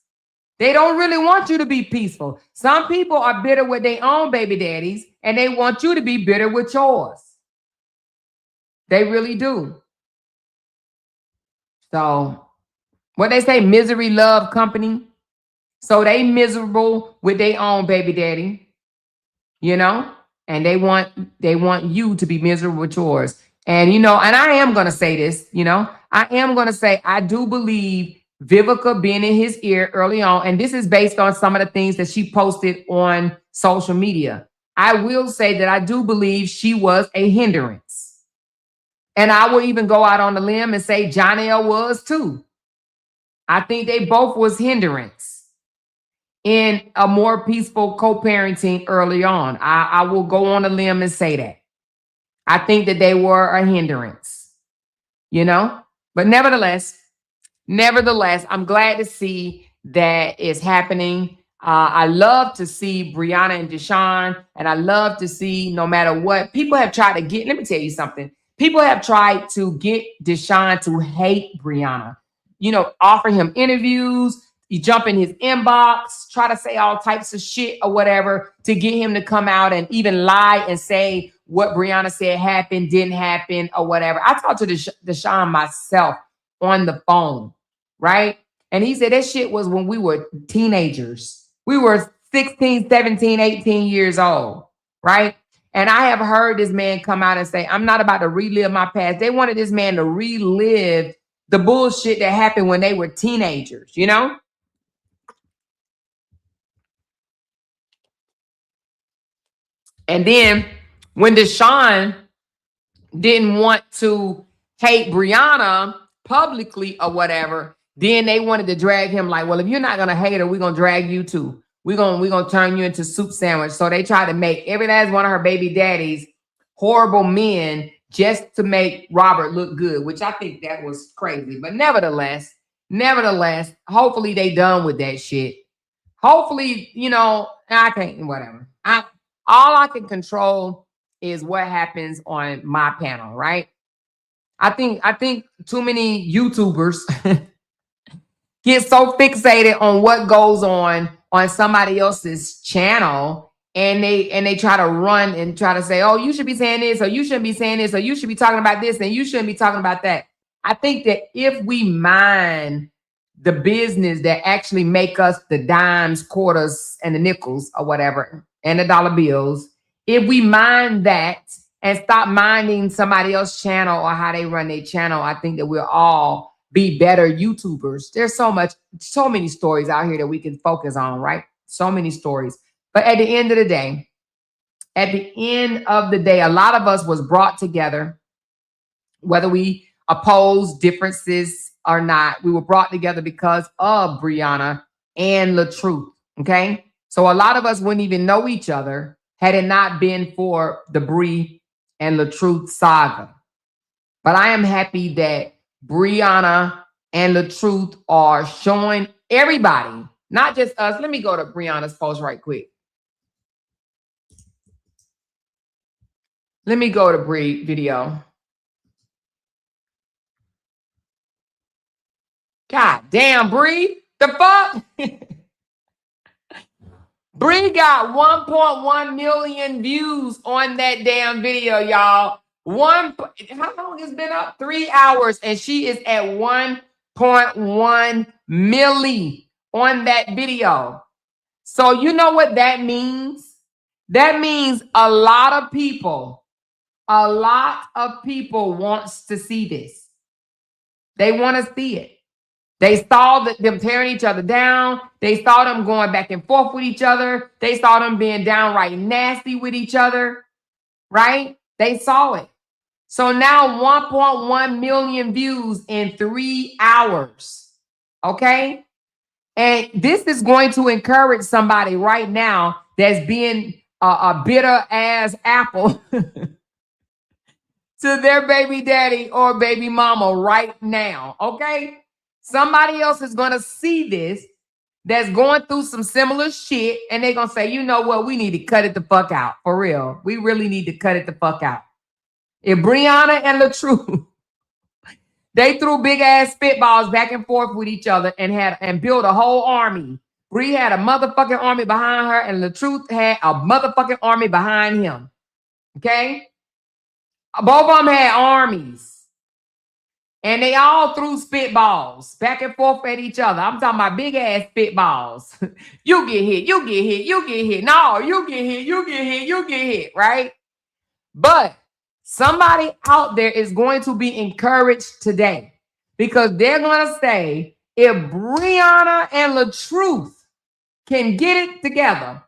[SPEAKER 2] They don't really want you to be peaceful. Some people are bitter with their own baby daddies and they want you to be bitter with yours. They really do. So, what they say, misery love company. So they miserable with their own baby daddy, you know, and they want you to be miserable with yours. And, and I am going to say this, I am going to say, I do believe Vivica being in his ear early on, and this is based on some of the things that she posted on social media. I will say that I do believe she was a hindrance. And I will even go out on the limb and say Janelle was too. I think they both was hindrance in a more peaceful co-parenting early on. I will go on a limb and say that. I think that they were a hindrance, but nevertheless, I'm glad to see that it's happening. I love to see Briana and Deshaun, and I love to see no matter what, people have tried to get, let me tell you something. People have tried to get Deshaun to hate Briana, offer him interviews. You jump in his inbox, try to say all types of shit or whatever to get him to come out and even lie and say what Briana said happened, didn't happen or whatever. I talked to Deshaun myself on the phone, right? And he said that shit was when we were teenagers. We were 16, 17, 18 years old, right? And I have heard this man come out and say, I'm not about to relive my past. They wanted this man to relive the bullshit that happened when they were teenagers, And then when Deshaun didn't want to hate Briana publicly or whatever, then they wanted to drag him like, well, if you're not going to hate her, we're going to drag you too. We're going to turn you into soup sandwich. So they tried to make every last one of her baby daddies horrible men just to make Robert look good, which I think that was crazy. But nevertheless, hopefully they done with that shit. Hopefully, I can't, whatever. All I can control is what happens on my panel, right? I think too many YouTubers get so fixated on what goes on somebody else's channel and they try to run and try to say, oh, you should be saying this, or you shouldn't be saying this, or you should be talking about this, and you shouldn't be talking about that. I think that if we mind the business that actually make us the dimes, quarters, and the nickels or whatever, and the dollar bills, if we mind that and stop minding somebody else's channel or how they run their channel, I think that we'll all be better YouTubers. There's so many stories out here that we can focus on, right? So many stories. But at the end of the day, a lot of us was brought together, whether we oppose differences or not. We were brought together because of Briana and LaTruth, okay? So a lot of us wouldn't even know each other had it not been for the Bri and LaTruth saga. But I am happy that Briana and LaTruth are showing everybody, not just us. Let me go to Briana's post right quick. Let me go to Bri video. God damn, Bri. The fuck? Bri got 1.1 million views on that damn video, y'all. How long has it been up? 3 hours, and she is at 1.1 milli on that video. So you know what that means? That means a lot of people wants to see this. They want to see it. They saw them tearing each other down. They saw them going back and forth with each other. They saw them being downright nasty with each other, right? They saw it. So now 1.1 million views in 3 hours, okay? And this is going to encourage somebody right now that's being a bitter ass apple to their baby daddy or baby mama right now, okay? Somebody else is going to see this that's going through some similar shit, and they're going to say, you know what? We need to cut it the fuck out. For real. We really need to cut it the fuck out. If Briana and LaTruth, they threw big ass spitballs back and forth with each other and built a whole army. Bri had a motherfucking army behind her, and LaTruth had a motherfucking army behind him. Okay? Both of them had armies. And they all threw spitballs back and forth at each other. I'm talking about big ass spitballs. You get hit, you get hit, you get hit. No, you get hit, you get hit, you get hit, right? But somebody out there is going to be encouraged today because they're going to say, if Briana and LaTruth can get it together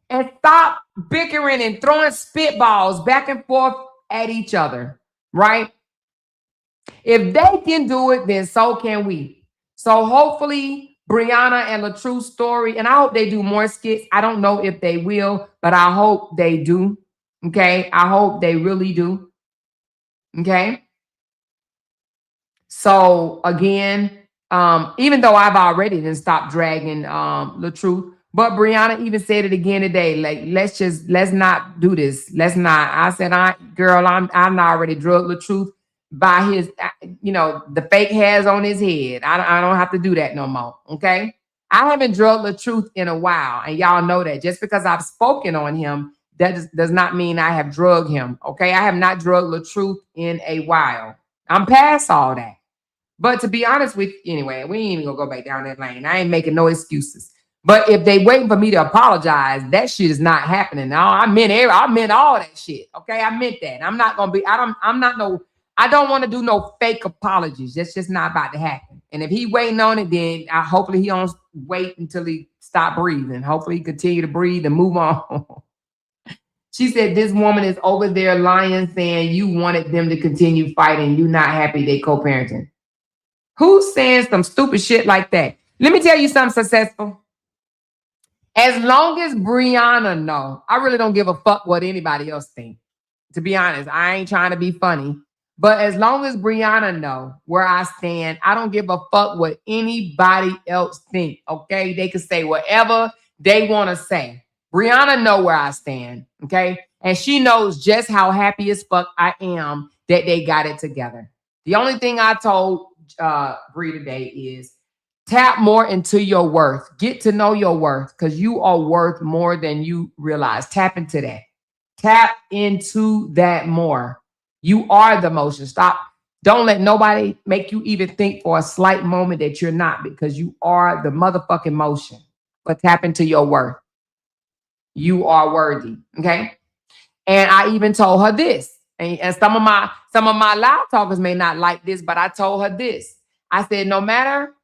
[SPEAKER 2] and stop bickering and throwing spitballs back and forth at each other, right? If they can do it, then so can we. So hopefully Briana and LaTruth's story, and I hope they do more skits. I don't know if they will, but I hope they do. Okay? I hope they really do. Okay? So again, even though I've already done stopped dragging LaTruth, but Briana even said it again today. Like, let's not do this. Let's not. I said, I'm already drugged LaTruth by his, the fake hairs on his head. I don't have to do that no more. Okay. I haven't drugged LaTruth in a while. And y'all know that. Just because I've spoken on him, that does not mean I have drugged him. Okay. I have not drugged LaTruth in a while. I'm past all that. But to be honest with you, anyway, we ain't even gonna go back down that lane. I ain't making no excuses. But if they waiting for me to apologize, that shit is not happening. No, I meant all that shit. Okay. I meant that. I'm not gonna be, I don't want to do no fake apologies. That's just not about to happen. And if he waiting on it, then hopefully he don't wait until he stop breathing. Hopefully he continue to breathe and move on. She said, this woman is over there lying, saying you wanted them to continue fighting. You not happy they co-parenting. Who's saying some stupid shit like that? Let me tell you something successful. As long as Briana know, I really don't give a fuck what anybody else think. To be honest, I ain't trying to be funny. But as long as Briana know where I stand, I don't give a fuck what anybody else think, okay? They can say whatever they want to say. Briana know where I stand, okay? And she knows just how happy as fuck I am that they got it together. The only thing I told Bri today is Tap more into your worth. Get to know your worth because you are worth more than you realize. Tap into that. Tap into that more. You are the motion. Stop. Don't let nobody make you even think for a slight moment that you're not, because you are the motherfucking motion. But tap into your worth. You are worthy. Okay. And I even told her this. And some of my loud talkers may not like this, but I told her this. I said, no matter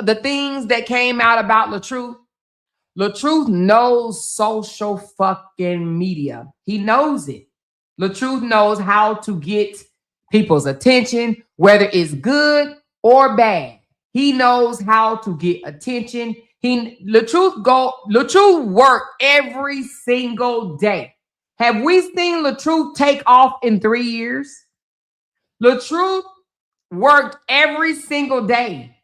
[SPEAKER 2] the things that came out about LaTruth knows social fucking media. He knows it. LaTruth knows how to get people's attention, whether it's good or bad. He knows how to get attention. LaTruth work every single day. Have we seen LaTruth take off in 3 years? LaTruth worked every single day.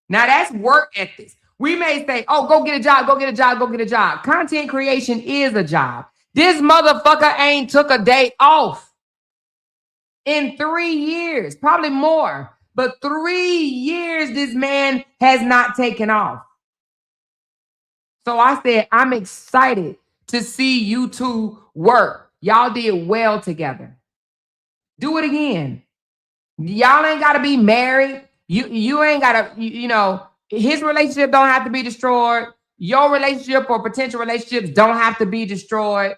[SPEAKER 2] Now that's work ethics. We may say, oh, go get a job, go get a job, go get a job. Content creation is a job. This motherfucker ain't took a day off in 3 years, probably more. But 3 years this man has not taken off. So I said, I'm excited to see you two work. Y'all did well together. Do it again. Y'all ain't got to be married. You ain't got to, his relationship don't have to be destroyed. Your relationship or potential relationships don't have to be destroyed.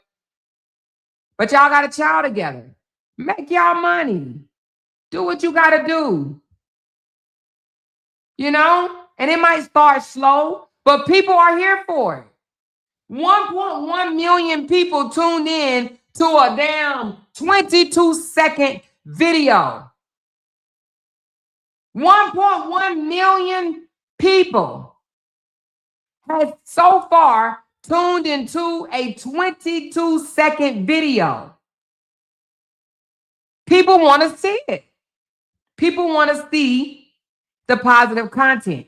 [SPEAKER 2] But y'all got a child together. Make y'all money. Do what you got to do. And it might start slow, but people are here for it. 1.1 million people tuned in to a damn 22-second video. 1.1 million people has so far tuned into a 22-second video. People want to see it. People want to see the positive content.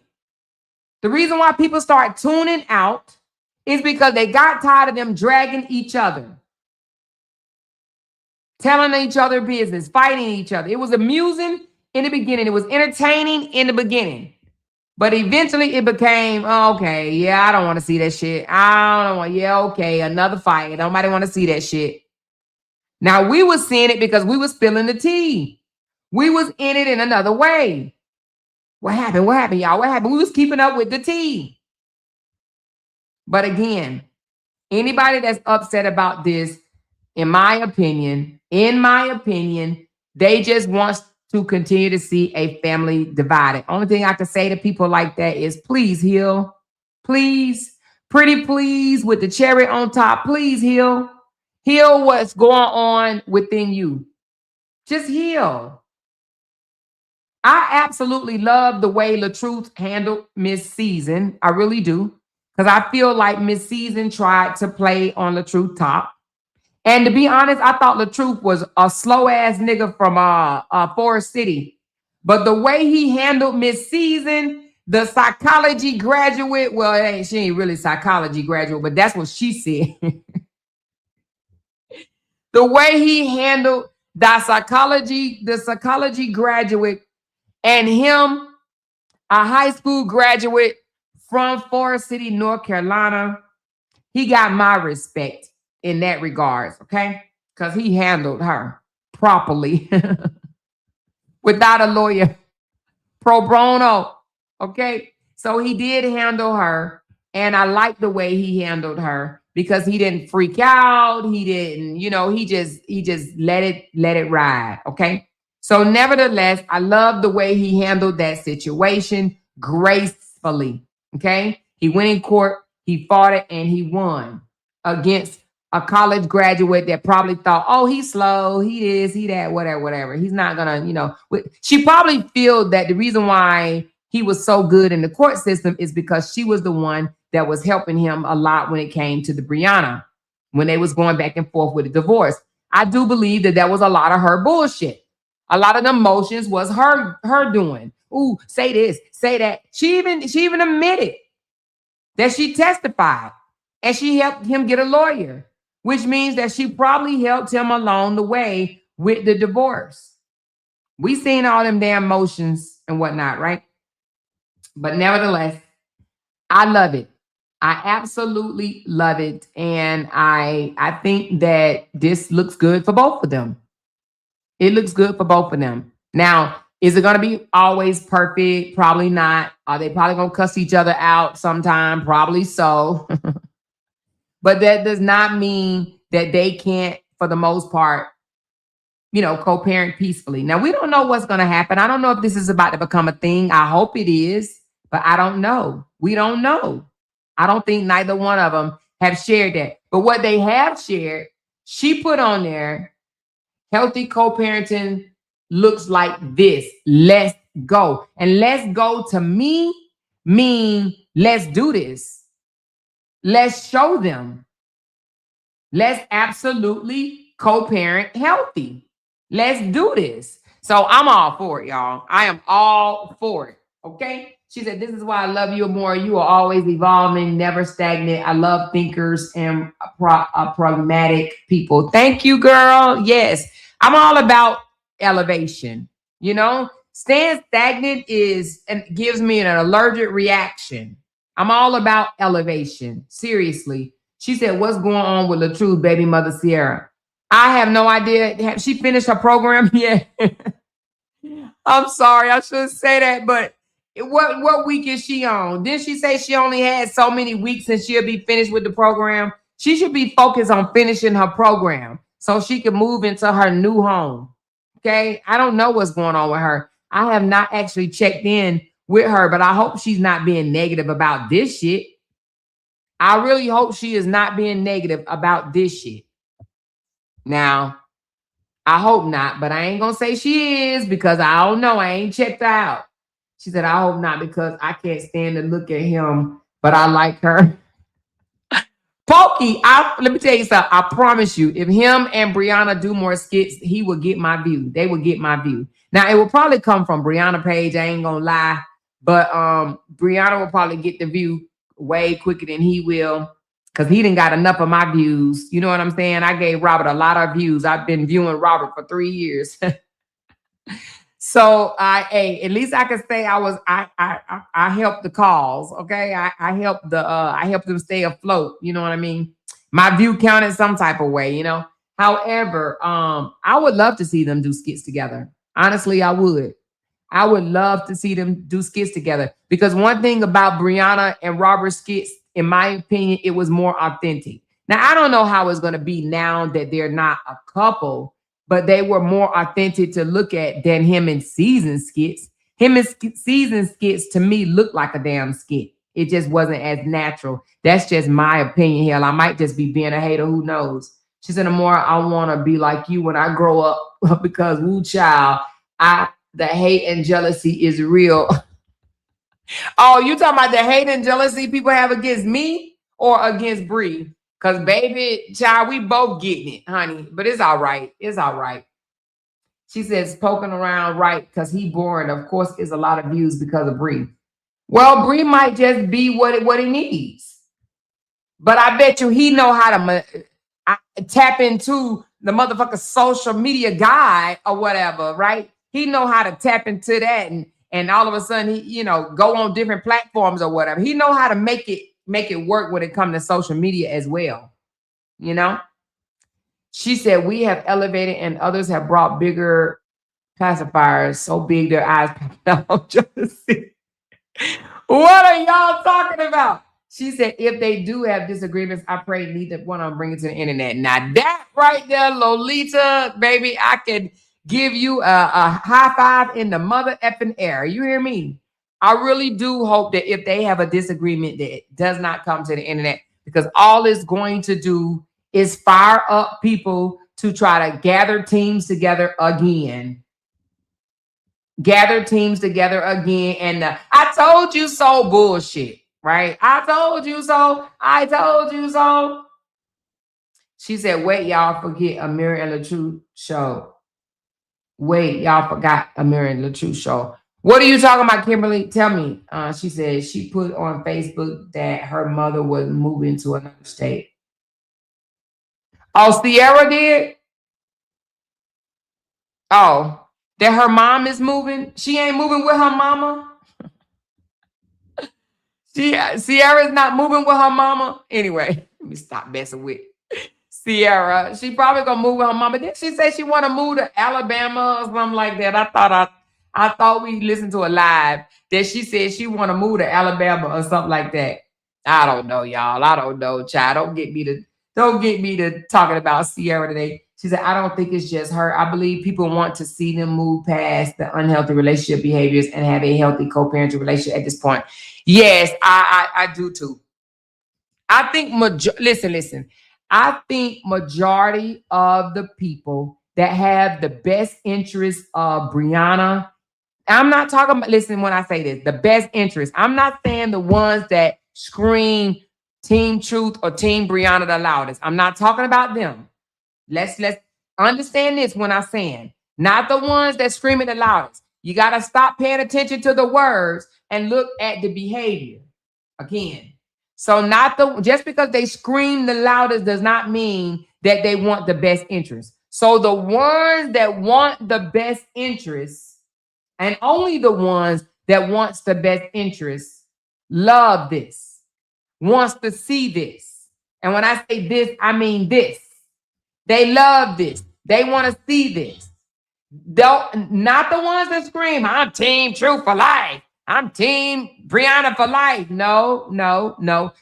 [SPEAKER 2] The reason why people start tuning out is because they got tired of them dragging each other, telling each other business, fighting each other. It was amusing in the beginning. It was entertaining in the beginning. But eventually it became, okay, yeah, I don't want to see that shit. I don't want, yeah, okay, another fight. Nobody want to see that shit. Now, we was seeing it because we was spilling the tea. We was in it in another way. What happened? What happened, y'all? What happened? We was keeping up with the tea. But again, anybody that's upset about this, in my opinion, they just want to continue to see a family divided. Only thing I can say to people like that is please heal. Please, pretty please, with the cherry on top, please heal. Heal what's going on within you. Just heal. I absolutely love the way LaTruth handled Miss Season. I really do. Because I feel like Miss Season tried to play on LaTruth top. And to be honest, I thought LaTruth was a slow-ass nigga from Forest City. But the way he handled Miss Season, the psychology graduate, well, she ain't really psychology graduate, but that's what she said. The way he handled the psychology graduate, and him, a high school graduate from Forest City, North Carolina, he got my respect in that regards, okay? Because he handled her properly without a lawyer, pro bono, okay? So he did handle her, and I like the way he handled her because he didn't freak out. He didn't, he just let it ride, okay? So nevertheless, I love the way he handled that situation gracefully, okay? He went in court, he fought it, and he won against a college graduate that probably thought, oh, he's slow, he is, he that, whatever. He's not gonna, she probably feel that the reason why he was so good in the court system is because she was the one that was helping him a lot when it came to the Briana, when they was going back and forth with the divorce. I do believe that was a lot of her bullshit. A lot of the emotions was her doing. Ooh, say this, say that. She even admitted that she testified and she helped him get a lawyer, which means that she probably helped him along the way with the divorce. We seen all them damn motions and whatnot, right? But nevertheless, I love it. I absolutely love it. And I think that this looks good for both of them. It looks good for both of them. Now, is it going to be always perfect? Probably not. Are they probably going to cuss each other out sometime? Probably so. But that does not mean that they can't, for the most part, co-parent peacefully. Now, we don't know what's going to happen. I don't know if this is about to become a thing. I hope it is, but I don't know. We don't know. I don't think neither one of them have shared that. But what they have shared, she put on there, healthy co-parenting looks like this. Let's go. And let's go to me mean let's do this. Let's show them. Let's absolutely co-parent healthy. Let's do this. So I'm all for it, y'all. I am all for it. Okay. She said, this is why I love you more. You are always evolving, never stagnant. I love thinkers and pragmatic people. Thank you, girl. Yes. I'm all about elevation. Staying stagnant and gives me an allergic reaction. I'm all about elevation. Seriously. She said, what's going on with LaTrue's baby mother, Sierra? I have no idea. Have she finished her program yet? I'm sorry. I shouldn't say that, but what week is she on? Didn't she say she only had so many weeks and she'll be finished with the program? She should be focused on finishing her program so she can move into her new home. Okay? I don't know what's going on with her. I have not actually checked in with her, but I hope she's not being negative about this shit. I really hope she is not being negative about this shit. Now, I hope not, but I ain't gonna say she is because I don't know. I ain't checked her out. She said, I hope not because I can't stand to look at him, but I like her. Pokey, let me tell you something. I promise you, if him and Briana do more skits, he will get my view. They will get my view. Now, it will probably come from Briana page. I ain't gonna lie, but Briana will probably get the view way quicker than he will because he didn't got enough of my views. You know what I'm saying? I gave Robert a lot of views. I've been viewing Robert for 3 years. So at least I can say I helped the cause. Okay. I helped I helped them stay afloat. You know what I mean? My view counted some type of way, However, I would love to see them do skits together. Honestly, I would. I would love to see them do skits together because one thing about Briana and Robert's skits, in my opinion, it was more authentic. Now, I don't know how it's going to be now that they're not a couple, but they were more authentic to look at than him in season skits. Him in season skits to me looked like a damn skit. It just wasn't as natural. That's just my opinion. Hell, I might just be being a hater. Who knows? She said, the more I want to be like you when I grow up because woo child, the hate and jealousy is real. Oh, you talking about the hate and jealousy people have against me or against Bree? Because, baby, child, we both getting it, honey. But it's all right. It's all right. She says, poking around right because he boring. Of course, is a lot of views because of Bree. Well, Bree might just be what he needs. But I bet you he know how to tap into the motherfucker social media guy or whatever, right? He know how to tap into that and all of a sudden he, go on different platforms or whatever. He know how to make it work when it comes to social media as well. She said, we have elevated and others have brought bigger pacifiers, so big their eyes pop out. What are y'all talking about? She said, if they do have disagreements, I pray neither one of them bring it to the internet. Now that right there, Lolita, baby, I could give you a high five in the mother effing air. You hear me? I really do hope that if they have a disagreement, that it does not come to the internet because all it's going to do is fire up people to try to gather teams together again. Gather teams together again. And I told you so bullshit, right? I told you so. I told you so. She said, wait, y'all forget Amir and LaTrue show. Wait, y'all forgot Amir and LaTrue show. What are you talking about, Kimberly? Tell me. She said she put on Facebook that her mother was moving to another state. Oh, Sierra did? Oh, that her mom is moving? She ain't moving with her mama? Sierra's not moving with her mama. Anyway, let me stop messing with Sierra. She probably gonna move with her mama. Then she said she want to move to Alabama or something like that. I thought we listened to a live that she said she want to move to Alabama or something like that. I don't know, y'all. I don't know, child. Don't get me to talking about Sierra today. She said, I don't think it's just her. I believe people want to see them move past the unhealthy relationship behaviors and have a healthy co-parenting relationship at this point. Yes, I do too. I think listen. I think majority of the people that have the best interest of Briana, I'm not talking about, listen, when I say this, the best interest, I'm not saying the ones that scream Team Truth or Team Briana the loudest. I'm not talking about them. Let's understand this when I'm saying, not the ones that scream it the loudest. You got to stop paying attention to the words and look at the behavior again. So just because they scream the loudest does not mean that they want the best interest. So the ones that want the best interest, and only the ones that wants the best interest, love this, wants to see this. And when I say this, I mean this. They love this. They want to see this. Not the ones that scream, I'm Team Truth for life. I'm Team Briana for life. No.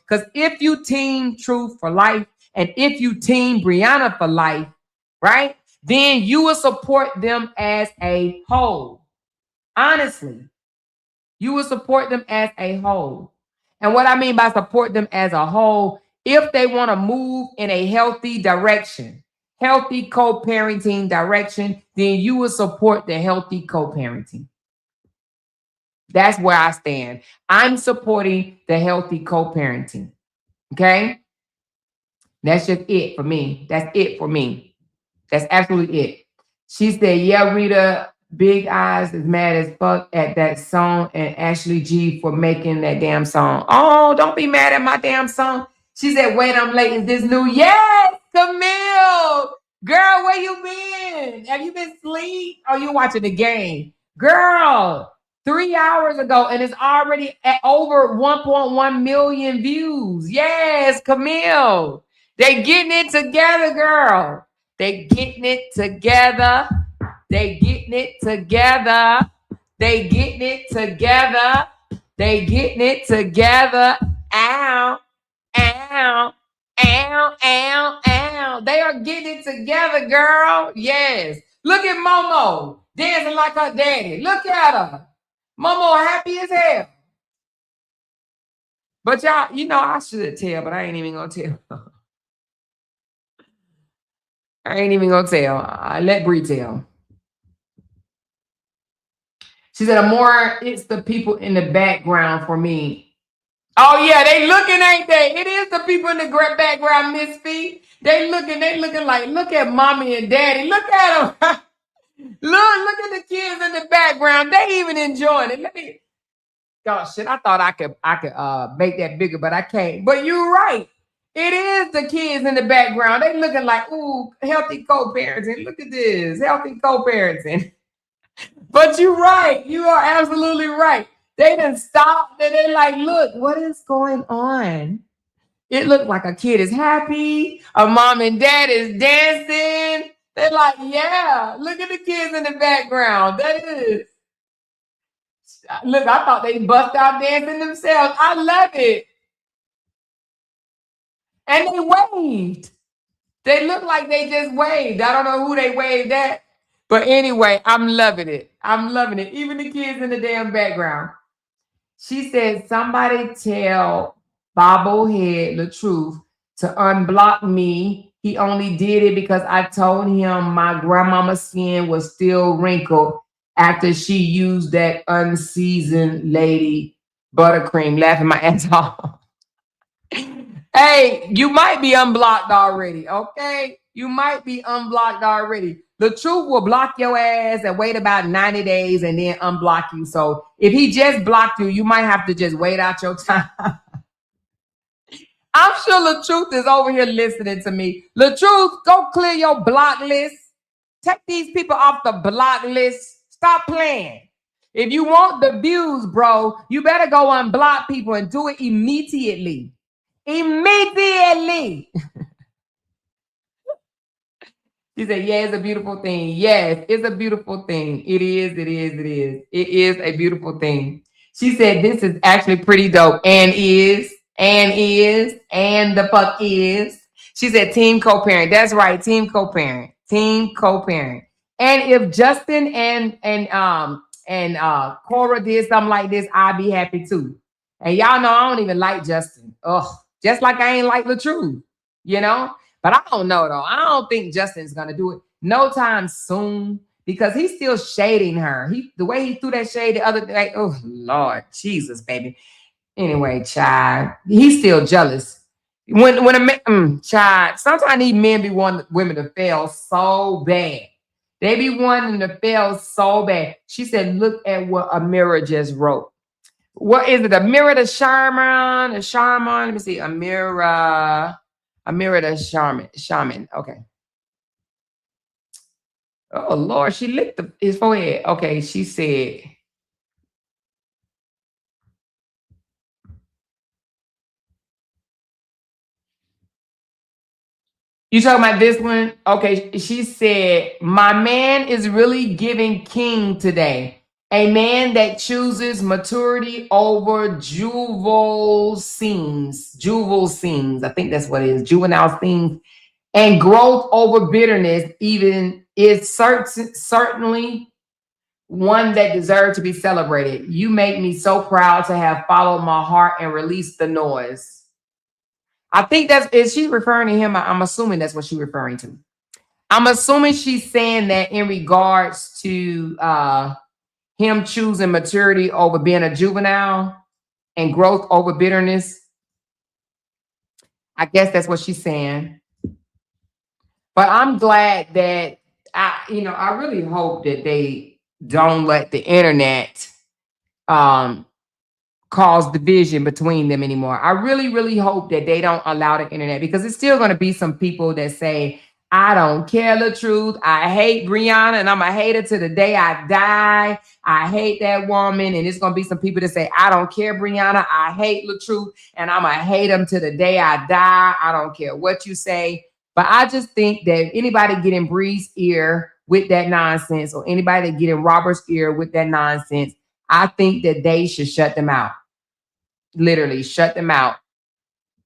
[SPEAKER 2] Because if you Team Truth for life and if you Team Briana for life, right, then you will support them as a whole. Honestly, you will support them as a whole. And what I mean by support them as a whole, if they want to move in a healthy direction, healthy co-parenting direction, then you will support the healthy co-parenting. That's where I stand. I'm supporting the healthy co-parenting. Okay? That's just it for me. That's it for me. That's absolutely it. She said, yeah, Rita, Big Eyes is mad as fuck at that song and Ashley G for making that damn song. Oh, don't be mad at my damn song. She said, wait, I'm late. Is this new? Yes, Camille. Girl, where you been? Have you been asleep? Oh, you watching the game. Girl, 3 hours ago, and it's already at over 1.1 million views. Yes, Camille. They getting it together, girl. They getting it together. They getting it together. They getting it together. They getting it together. Ow, ow, ow, ow, ow. They are getting it together, girl. Yes. Look at Momo dancing like her daddy. Look at her. Momo happy as hell. But y'all, I should tell, but I ain't even gonna tell. I ain't even gonna tell. I let Bree tell. She said, it's the people in the background for me. Oh, yeah, they looking, ain't they? It is the people in the background, Miss Fee. They looking like, look at mommy and daddy. Look at them. look at the kids in the background. They even enjoying it. I thought I could make that bigger, but I can't. But you're right. It is the kids in the background. They looking like, ooh, healthy co-parenting. Look at this, healthy co-parenting. But you're right. You are absolutely right. They done stopped and they like, look, what is going on? It looked like a kid is happy. A mom and dad is dancing. They're like, yeah, look at the kids in the background. That is. Look, I thought they bust out dancing themselves. I love it. And they waved. They look like they just waved. I don't know who they waved at. But anyway, I'm loving it. I'm loving it. Even the kids in the damn background. She said, somebody tell Bobblehead the truth to unblock me. He only did it because I told him my grandmama's skin was still wrinkled after she used that unseasoned lady buttercream. Laughing my ass off. Hey, you might be unblocked already, okay? You might be unblocked already. The truth will block your ass and wait about 90 days and then unblock you. So if he just blocked you, you might have to just wait out your time. I'm sure the truth is over here listening to me. The truth, go clear your block list. Take these people off the block list. Stop playing. If you want the views, bro, you better go unblock people and do it immediately. Immediately. She said, yeah, it's a beautiful thing. Yes, it's a beautiful thing. It is, it is, it is. It is a beautiful thing. She said, this is actually pretty dope. And the fuck is. She said, team co-parent. That's right, team co-parent. Team co-parent. And if Justin and Cora did something like this, I'd be happy too. And y'all know I don't even like Justin. Ugh, just like I ain't like LaTruth, you know? But I don't know though. I don't think Justin's gonna do it no time soon because he's still shading her. The way he threw that shade the other day. Oh Lord, Jesus, baby. Anyway, child, he's still jealous. When a man, child, sometimes these men be wanting women to fail so bad. They be wanting to fail so bad. She said, "Look at what Amira just wrote. What is it? Amira the Shaman? The Shaman? Let me see. Amira the Shaman. Okay. Oh Lord, she licked his forehead. Okay, she said. You talking about this one? Okay, she said, my man is really giving king today. A man that chooses maturity over juvenile scenes. Juvenile scenes. I think that's what it is. Juvenile scenes. And growth over bitterness even is certainly one that deserves to be celebrated. You make me so proud to have followed my heart and released the noise. I think is she referring to him? I'm assuming that's what she's referring to. I'm assuming she's saying that in regards to him choosing maturity over being a juvenile and growth over bitterness. I guess that's what she's saying. But I'm glad that I really hope that they don't let the internet cause division between them anymore. I really, really hope that they don't allow the internet because it's still going to be some people that say, I don't care the truth. I hate Briana and I'm a hater to the day I die. I hate that woman. And it's going to be some people that say, I don't care Briana. I hate the truth and I'm going to hate him to the day I die. I don't care what you say. But I just think that anybody get in Bree's ear with that nonsense or anybody that get in Robert's ear with that nonsense, I think that they should shut them out. Literally shut them out.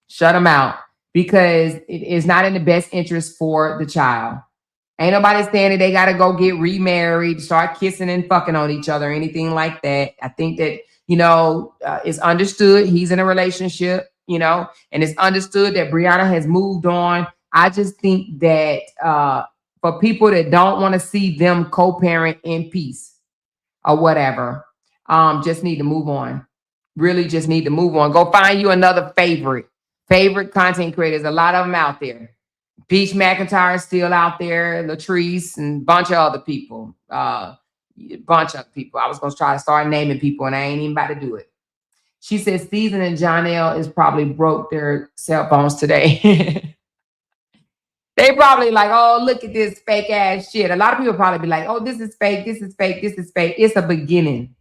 [SPEAKER 2] Shut them out because it is not in the best interest for the child. Ain't nobody saying that they got to go get remarried, start kissing and fucking on each other, or anything like that. I think that, it's understood he's in a relationship, and it's understood that Briana has moved on. I just think that for people that don't want to see them co-parent in peace or whatever, just need to move on. Really just need to move on. Go find you another favorite content creators. A lot of them out there. Peach McIntyre is still out there. Latrice and a bunch of other people. I was going to try to start naming people and I ain't even about to do it. She says Season and Jonelle is probably broke their cell phones today. They probably like, oh, look at this fake ass shit. A lot of people probably be like, oh, this is fake. This is fake. This is fake. It's a beginning.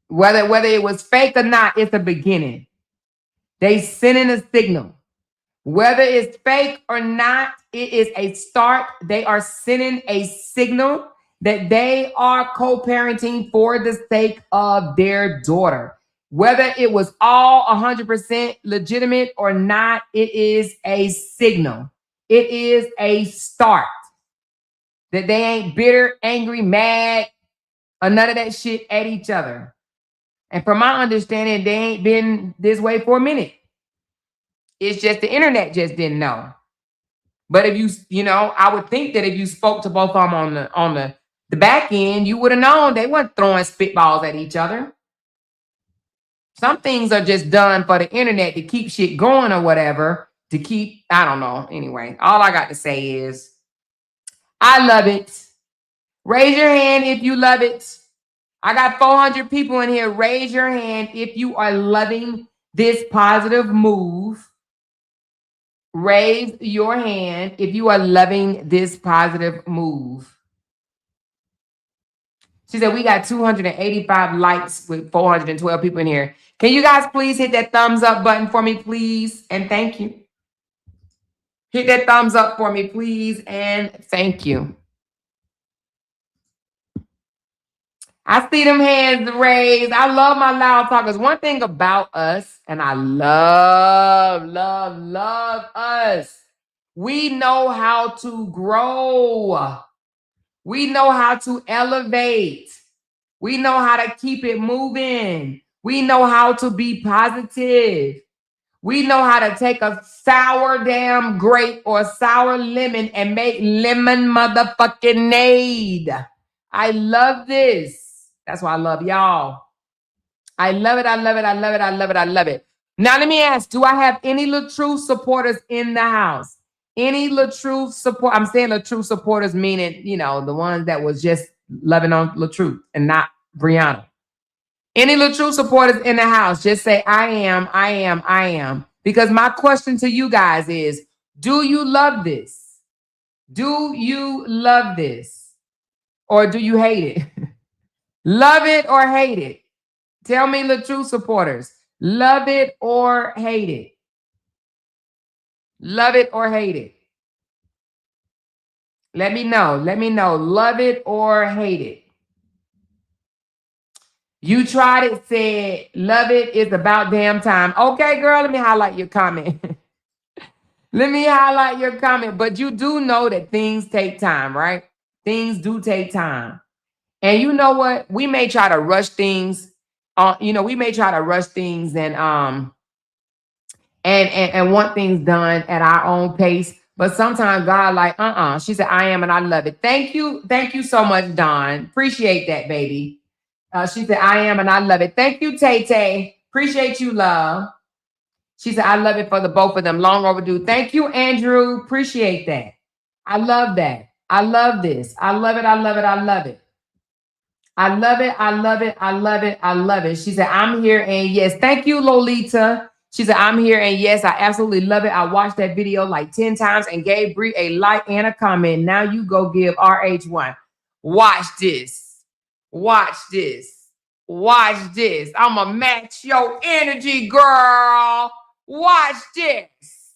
[SPEAKER 2] Whether it was fake or not, it's a beginning. They sending a signal. Whether it's fake or not, it is a start. They are sending a signal that they are co-parenting for the sake of their daughter. Whether it was all 100% legitimate or not, it is a signal. It is a start. That they ain't bitter, angry, mad, or none of that shit at each other. And from my understanding, they ain't been this way for a minute. It's just the internet just didn't know. But if I would think that if you spoke to both of them on the back end, you would have known they weren't throwing spitballs at each other. Some things are just done for the internet to keep shit going or whatever. I don't know. Anyway, all I got to say is, I love it. Raise your hand if you love it. I got 400 people in here. Raise your hand if you are loving this positive move. Raise your hand if you are loving this positive move. She said, we got 285 likes with 412 people in here. Can you guys please hit that thumbs up button for me, please? And thank you. Hit that thumbs up for me, please. And thank you. I see them hands raised. I love my loud talkers. One thing about us, and I love us. We know how to grow. We know how to elevate. We know how to keep it moving. We know how to be positive. We know how to take a sour damn grape or sour lemon and make lemon motherfucking nade. I love this. That's why I love y'all. I love it. I love it. I love it. I love it. I love it. Now let me ask, do I have any LaTruth supporters in the house? Any LaTruth support? I'm saying LaTruth supporters, meaning, you know, the ones that was just loving on LaTruth and not Briana. Any LaTruth supporters in the house, just say, I am. Because my question to you guys is, do you love this? Do you love this? Or do you hate it? Love it or hate it? Tell me, LaTruth supporters, love it or hate it? Love it or hate it? Let me know. Let me know. Love it or hate it? You tried it, said, love it, it's about damn time. Okay, girl, let me highlight your comment. Let me highlight your comment. But you do know that things take time, right? Things do take time. And you know what? We may try to rush things. We may try to rush things and want things done at our own pace. But sometimes God like, She said, I am and I love it. Thank you. Thank you so much, Dawn. Appreciate that, baby. She said, I am and I love it. Thank you, Tay Tay. Appreciate you, love. She said, I love it for the both of them. Long overdue. Thank you, Andrew. Appreciate that. I love that. I love this. I love it. I love it. I love it. I love it. I love it. I love it. I love it. She said, I'm here and yes. Thank you, Lolita. She said, I'm here and yes, I absolutely love it. I watched that video like 10 times and gave Bree a like and a comment. Now you go give RH1. Watch this. Watch this. Watch this. I'm going to match your energy, girl. Watch this.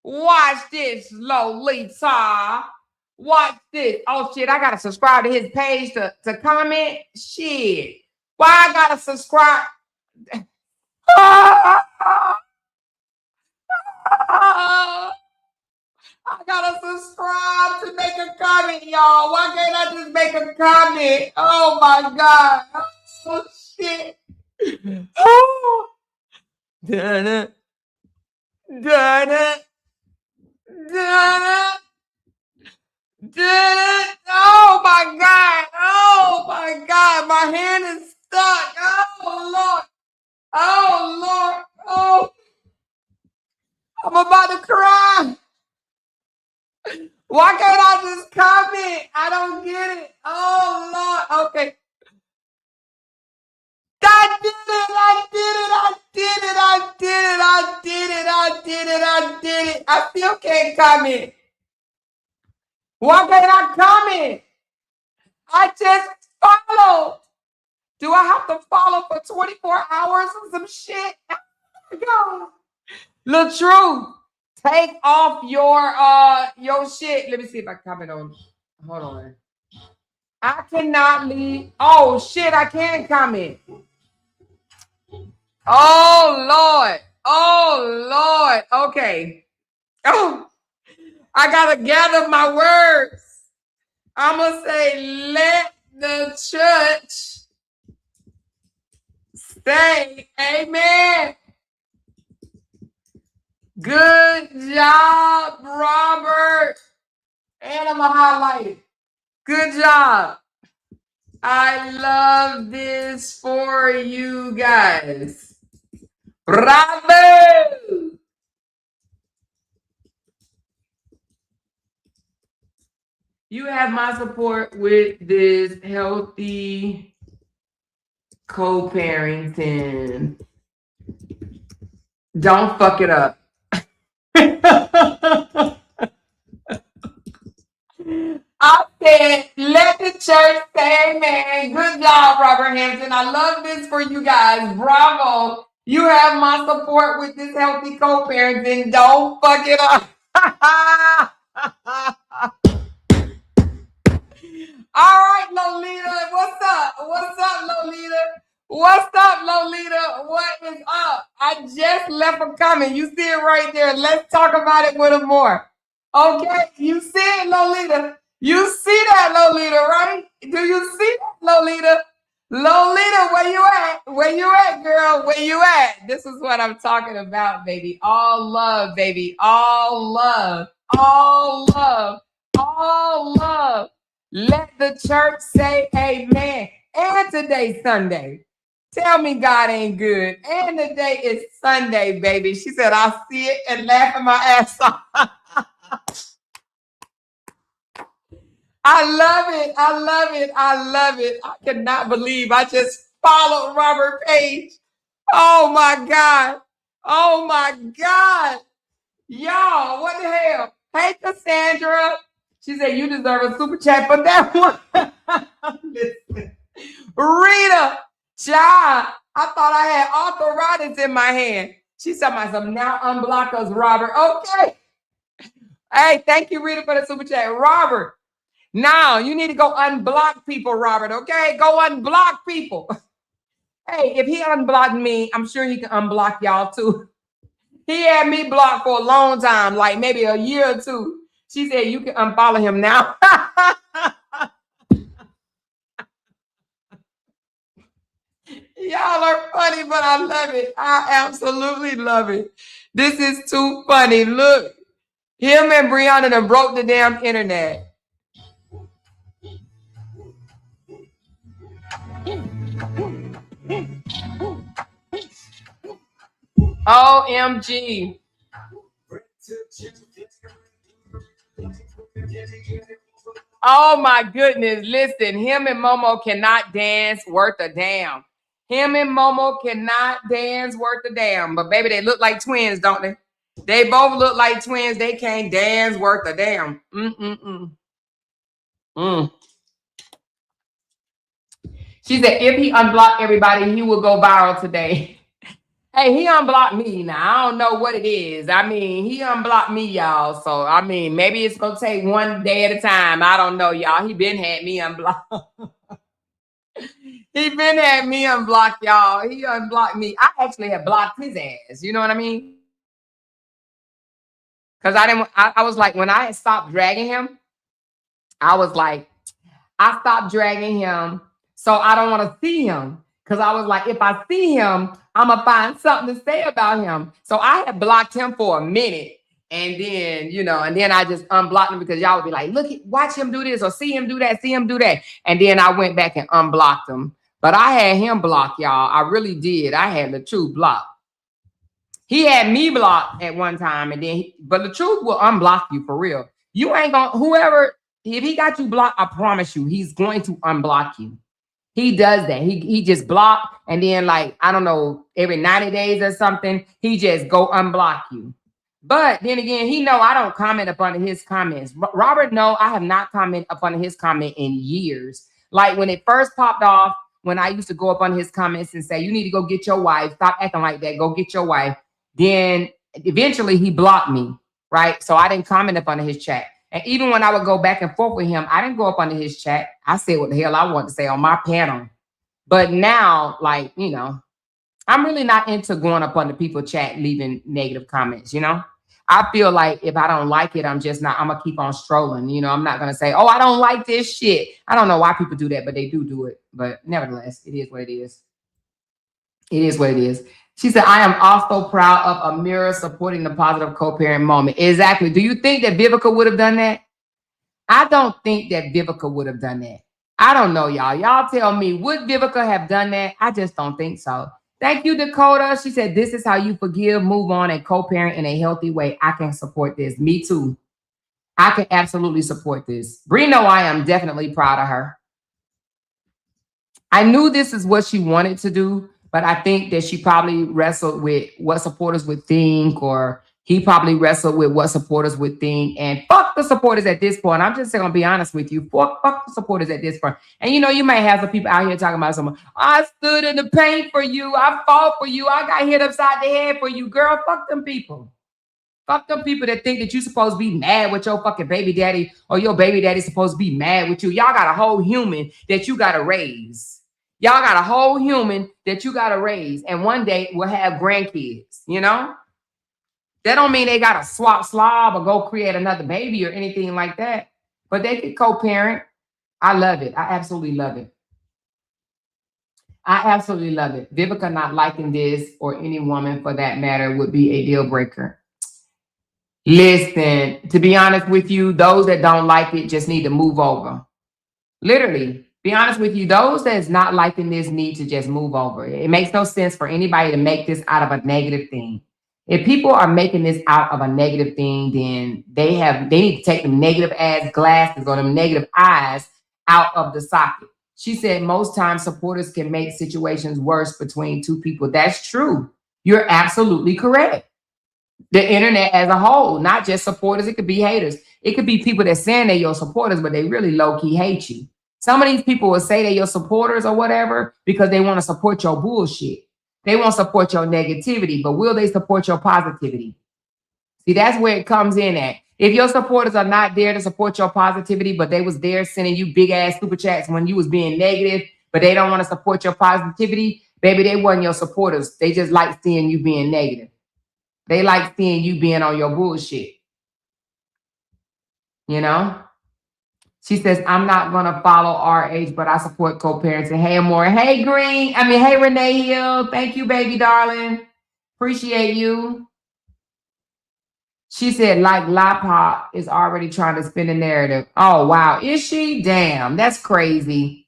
[SPEAKER 2] Watch this, Lolita. Watch this. Oh, shit, I got to subscribe to his page to comment. Shit. Why I got to subscribe? I got to subscribe to make a comment, y'all. Why can't I just make a comment? Oh, my God. Oh, shit. Oh. Done it. Done it. Done it. Did it? Oh my God. Oh my God. My hand is stuck. Oh Lord. Oh Lord. Oh. I'm about to cry. Why can't I just comment? I don't get it. Oh Lord. Okay. I did it. I did it. I did it. I did it. I did it. I did it. I did it. I still can't comment. Why can't I comment? I just followed. Do I have to follow for 24 hours or some shit? God. LaTruth, take off your shit. Let me see if I comment on. Hold on. I cannot leave. Oh shit, I can comment. Oh Lord. Oh Lord. Okay. Oh, I gotta gather my words. I'm gonna say, let the church say amen. Good job, Robert. And I'm gonna highlight it. Good job. I love this for you guys. Bravo. You have my support with this healthy co-parenting. Don't fuck it up. I said, let the church say amen. Good job, Robert Hampton. I love this for you guys. Bravo. You have my support with this healthy co-parenting. Don't fuck it up. All right, Lolita. What's up? What's up, Lolita? What's up, Lolita? What is up? I just left a comment. You see it right there. Let's talk about it with them more. Okay, you see it, Lolita. You see that, Lolita, right? Do you see that, Lolita? Lolita, where you at? Where you at, girl? Where you at? This is what I'm talking about, baby. All love, baby. All love. All love. All love. Let the church say amen. And today's Sunday. Tell me God ain't good. And today is Sunday, baby. She said, I'll see it and laugh at my ass off. I love it. I love it. I love it. I cannot believe I just followed Robert Page. Oh my God. Oh my God. Y'all, what the hell? Hey, Cassandra. She said, you deserve a super chat for that one. Listen. Rita, child, I thought I had arthritis in my hand. She said, myself, now unblock us, Robert. Okay. Hey, thank you, Rita, for the super chat. Robert, now you need to go unblock people, Robert, okay? Go unblock people. Hey, if he unblocked me, I'm sure he can unblock y'all too. He had me blocked for a long time, like maybe a year or two. She said, you can unfollow him now. Y'all are funny, but I love it. I absolutely love it. This is too funny. Look, him and Briana done broke the damn internet. OMG. Oh my goodness. Listen, him and Momo cannot dance worth a damn. Him and Momo cannot dance worth a damn. But baby, they look like twins, don't they? They both look like twins. They can't dance worth a damn. She said, if he unblocked everybody, he will go viral today. Hey, he unblocked me now. I don't know what it is. I mean, he unblocked me, y'all. So, I mean, maybe it's going to take one day at a time. I don't know, y'all. He been had me unblocked. He been had me unblocked, y'all. He unblocked me. I actually have blocked his ass. You know what I mean? Because I was like, when I stopped dragging him, I was like, I stopped dragging him. So I don't want to see him. Because I was like, if I see him, I'm going to find something to say about him. So I had blocked him for a minute. And then, you know, and then I just unblocked him because y'all would be like, look, watch him do this or see him do that, see him do that. And then I went back and unblocked him. But I had him blocked, y'all. I really did. I had the truth blocked. He had me blocked at one time. And then, but the truth will unblock you for real. You ain't going to, whoever, if he got you blocked, I promise you, he's going to unblock you. He does that. He just block, and then like, I don't know, every 90 days or something, he just go unblock you. But then again, he know I don't comment up under his comments. Robert, no, I have not commented up under his comment in years. Like when it first popped off, when I used to go up on his comments and say, you need to go get your wife. Stop acting like that. Go get your wife. Then eventually he blocked me, right? So I didn't comment up under his chat. And even when I would go back and forth with him, I didn't go up under his chat. I said what the hell I want to say on my panel. But now, like, you know, I'm really not into going up under people's chat, leaving negative comments, you know? I feel like if I don't like it, I'm just not, I'm going to keep on strolling. You know, I'm not going to say, oh, I don't like this shit. I don't know why people do that, but they do it. But nevertheless, it is what it is. It is what it is. She said, I am also proud of Amira supporting the positive co-parent moment. Exactly. Do you think that Vivica would have done that? I don't think that Vivica would have done that. I don't know, y'all. Y'all tell me, would Vivica have done that? I just don't think so. Thank you, Dakota. She said, this is how you forgive, move on, and co-parent in a healthy way. I can support this. Me too. I can absolutely support this. Bree, no, I am definitely proud of her. I knew this is what she wanted to do, but I think that she probably wrestled with what supporters would think or, He probably wrestled with what supporters would think, and fuck the supporters at this point. I'm just gonna be honest with you. Fuck the supporters at this point. And you know, you might have some people out here talking about someone. I stood in the paint for you. I fought for you. I got hit upside the head for you, girl. Fuck them people. Fuck them people that think that you're supposed to be mad with your fucking baby daddy, or your baby daddy's supposed to be mad with you. Y'all got a whole human that you gotta raise. Y'all got a whole human that you gotta raise, and one day we'll have grandkids. You know. That don't mean they got to swap slob or go create another baby or anything like that. But they could co-parent. I love it. I absolutely love it. I absolutely love it. Vivica not liking this, or any woman for that matter, would be a deal breaker. Listen, to be honest with you, those that don't like it just need to move over. Literally, be honest with you, those that's not liking this need to just move over. It makes no sense for anybody to make this out of a negative thing. If people are making this out of a negative thing, then they need to take them negative ass glasses or them negative eyes out of the socket. She said most times supporters can make situations worse between two people. That's true. You're absolutely correct. The internet as a whole, not just supporters, it could be haters. It could be people that saying they're your supporters, but they really low-key hate you. Some of these people will say they're your supporters or whatever because they want to support your bullshit. They won't support your negativity, but will they support your positivity? See, that's where it comes in at. If your supporters are not there to support your positivity, but they was there sending you big ass super chats when you was being negative, but they don't want to support your positivity, baby, they wasn't your supporters. They just like seeing you being negative. They like seeing you being on your bullshit. You know? She says, I'm not going to follow RH, but I support co-parenting. Hey, Amore. Hey, hey, Renee Hill. Thank you, baby darling. Appreciate you. She said, like Lapa is already trying to spin a narrative. Oh, wow. Is she? Damn, that's crazy.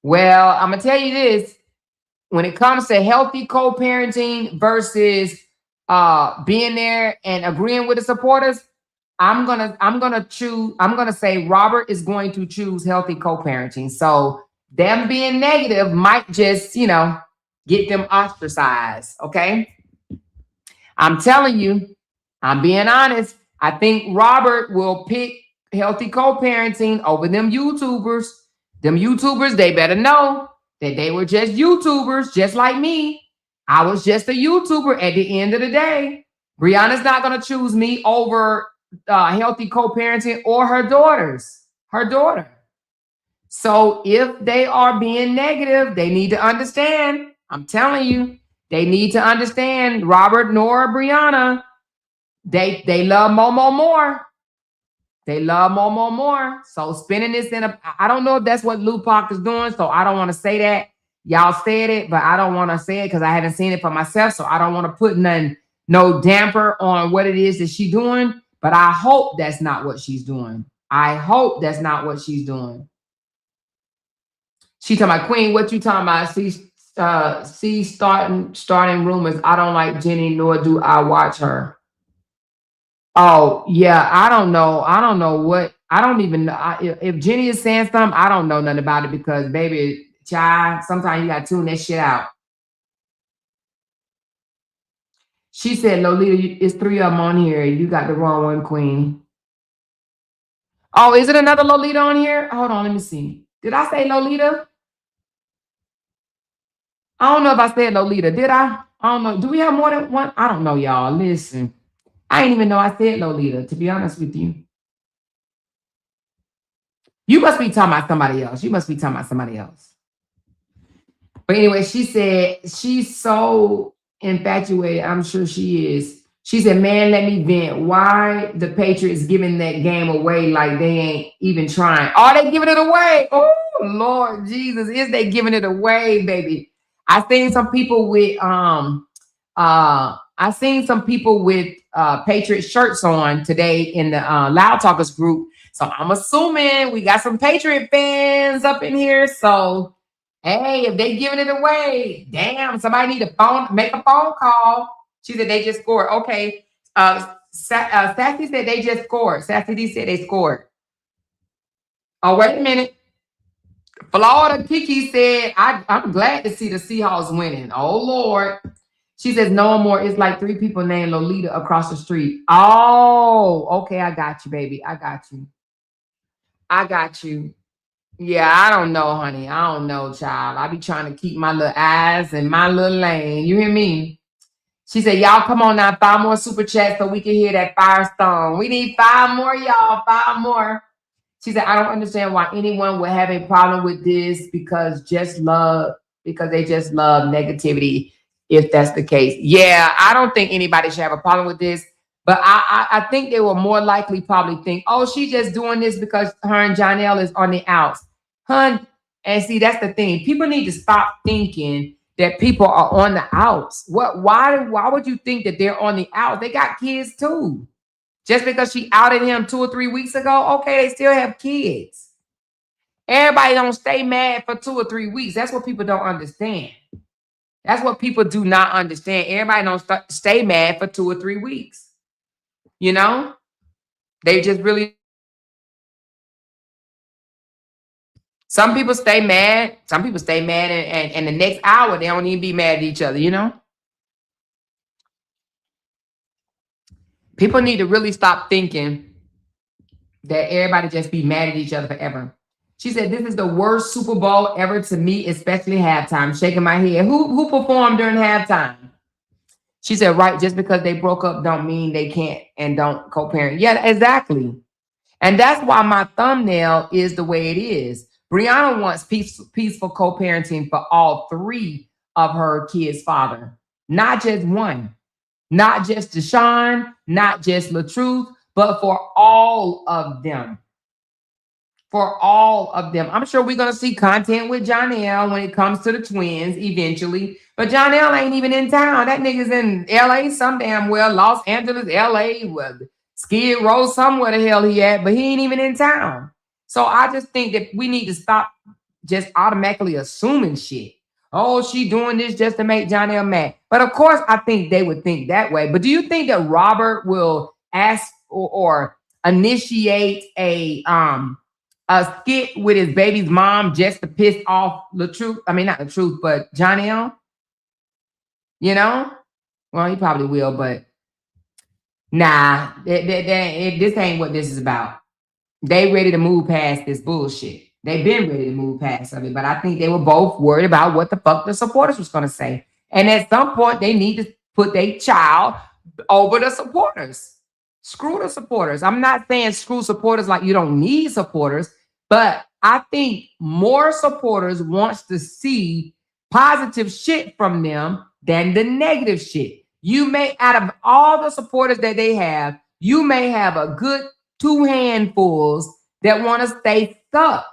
[SPEAKER 2] Well, I'm going to tell you this. When it comes to healthy co-parenting versus being there and agreeing with the supporters, I'm gonna say Robert is going to choose healthy co-parenting. So them being negative might just, get them ostracized. Okay. I'm telling you, I'm being honest. I think Robert will pick healthy co-parenting over them YouTubers. Them YouTubers, they better know that they were just YouTubers, just like me. I was just a YouTuber at the end of the day. Briana's not gonna choose me over healthy co-parenting or her daughter. So if they are being negative, they need to understand. I'm telling you, they need to understand. Robert nor Briana, they love Momo more. They love Momo more. So spinning this I don't know if that's what Lupac is doing. So I don't want to say that. Y'all said it, but I don't want to say it because I haven't seen it for myself. So I don't want to put no damper on what it is that she's doing. But I hope that's not what she's doing. I hope that's not what she's doing. She talking about, Queen, what you talking about? See starting rumors. I don't like Jenny, nor do I watch her. Oh, yeah, I don't know. I don't know what. I don't even know. If Jenny is saying something, I don't know nothing about it because, baby, child, sometimes you got to tune that shit out. She said, Lolita, it's 3 of them on here. You got the wrong one, Queen. Oh, is it another Lolita on here? Hold on, let me see. Did I say Lolita? I don't know if I said Lolita. Did I? I don't know. Do we have more than one? I don't know, y'all. Listen. I didn't even know I said Lolita, to be honest with you. You must be talking about somebody else. But anyway, she said she's so infatuated. I'm sure she is. She said, man, let me vent. Why the Patriots giving that game away like they ain't even trying? Are they giving it away? Oh, Lord Jesus. Is they giving it away, baby? I seen some people with Patriot shirts on today in the Loud Talkers group. So I'm assuming we got some Patriot fans up in here. So, hey, if they giving it away, damn, somebody need to make a phone call. She said they just scored. Okay. Sassy said they just scored. Sassy D said they scored. Oh, wait a minute. Florida Kiki said, I'm glad to see the Seahawks winning. Oh, Lord. She says, no more. It's like 3 people named Lolita across the street. Oh, okay. I got you, baby. I got you. I got you. Yeah, I don't know, honey. I don't know, child. I be trying to keep my little eyes in my little lane. You hear me? She said, y'all come on now, 5 more super chats so we can hear that Firestone. We need 5 more, y'all. 5 more. She said, I don't understand why anyone would have a problem with this because they just love negativity, if that's the case. Yeah, I don't think anybody should have a problem with this. But I think they will more likely probably think, oh, she's just doing this because her and Jonelle is on the outs. Hun, and see, that's the thing. People need to stop thinking that people are on the outs. Why would you think that they're on the outs? They got kids too. Just because she outed him 2 or 3 weeks ago, okay, they still have kids. Everybody don't stay mad for 2 or 3 weeks. That's what people don't understand. That's what people do not understand. Everybody don't stay mad for 2 or 3 weeks. You know? They just really... Some people stay mad. Some people stay mad and the next hour, they don't even be mad at each other, you know? People need to really stop thinking that everybody just be mad at each other forever. She said, this is the worst Super Bowl ever to me, especially halftime. Shaking my head. Who performed during halftime? She said, right, just because they broke up don't mean they can't and don't co-parent. Yeah, exactly. And that's why my thumbnail is the way it is. Briana wants peaceful co-parenting for all 3 of her kids' father. Not just one. Not just Deshaun, not just LaTruth, but for all of them. For all of them. I'm sure we're going to see content with Jonelle when it comes to the twins eventually. But Jonelle ain't even in town. That nigga's in LA some damn well. Los Angeles, LA, well, Skid Row, somewhere the hell he at. But he ain't even in town. So I just think that we need to stop just automatically assuming shit. Oh, she doing this just to make Jonelle mad. But of course, I think they would think that way. But do you think that Robert will ask or initiate a skit with his baby's mom just to piss off LaTruth? I mean, not LaTruth, but Jonelle? You know? Well, he probably will, but nah, this ain't what this is about. They ready to move past this bullshit. They've been ready to move past of it, but I think they were both worried about what the fuck the supporters was going to say. And at some point, they need to put their child over the supporters. Screw the supporters. I'm not saying screw supporters like you don't need supporters, but I think more supporters wants to see positive shit from them than the negative shit. You may, out of all the supporters that they have, you may have a good 2 handfuls that want to stay stuck.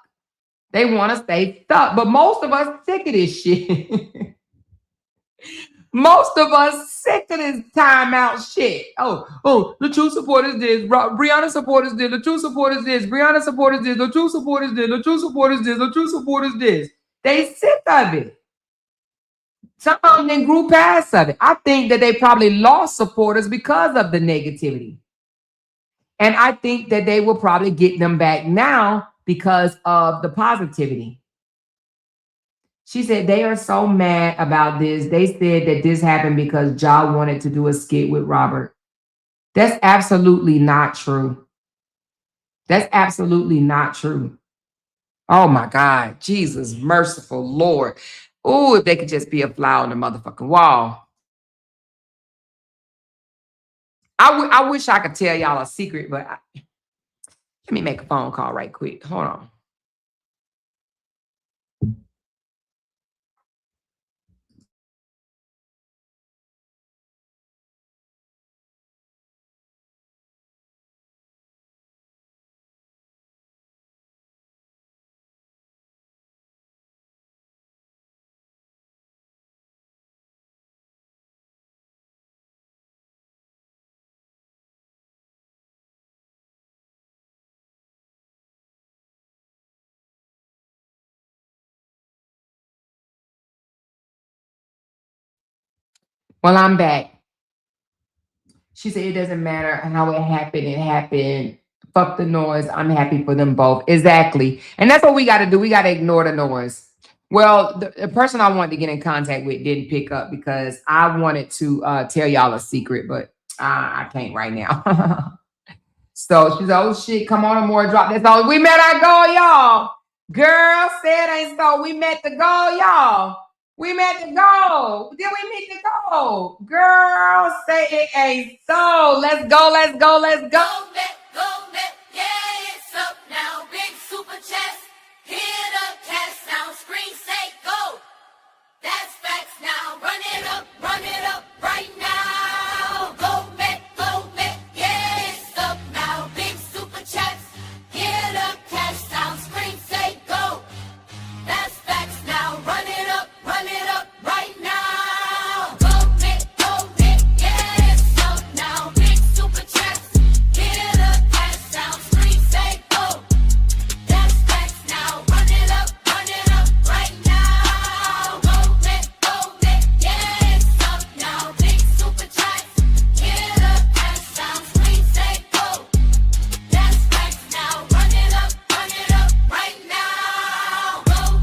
[SPEAKER 2] They want to stay stuck. But most of us sick of this shit. Most of us sick of this timeout shit. Oh, the true supporters did. Briana supporters did. The true supporters did. Briana supporters did. The true supporters did. The true supporters did. The true supporters did. They sick of it. Some of them then grew past of it. I think that they probably lost supporters because of the negativity. And I think that they will probably get them back now because of the positivity. She said they are so mad about this. They said that this happened because Ja wanted to do a skit with Robert. That's absolutely not true. That's absolutely not true. Oh my God. Jesus, merciful Lord. Oh, if they could just be a fly on the motherfucking wall. I wish I could tell y'all a secret, but let me make a phone call right quick. Hold on. Well, I'm back. She said it doesn't matter how it happened. It happened. Fuck the noise. I'm happy for them both. Exactly. And that's what we got to do. We got to ignore the noise. Well, the person I wanted to get in contact with didn't pick up because I wanted to tell y'all a secret, but I can't right now. So she's like, oh shit, come on, more drop. That's all. We met our goal, y'all. Girl said ain't so. We met the goal, y'all. We met the goal. Did we meet the goal? Girl say it ain't so. Let's go, let's go, let's go.
[SPEAKER 1] Go, Met, yeah, it's up now. Big super chest, hit a cash sound, screen say go. That's facts now. Run it up right now. Go, Met, yeah, it's up now. Big super chest, hit a cash sound, screen say go. That's facts now. Run it up right now. Go, Met, yeah, it's up now. Big super chest, hit a cash sound, screen say go. That's facts now. Run it up right now. Go, Met, yeah, it's up now. Big super chest, hit a cash sound, screen say go. That's facts now. Run it up right now. Go,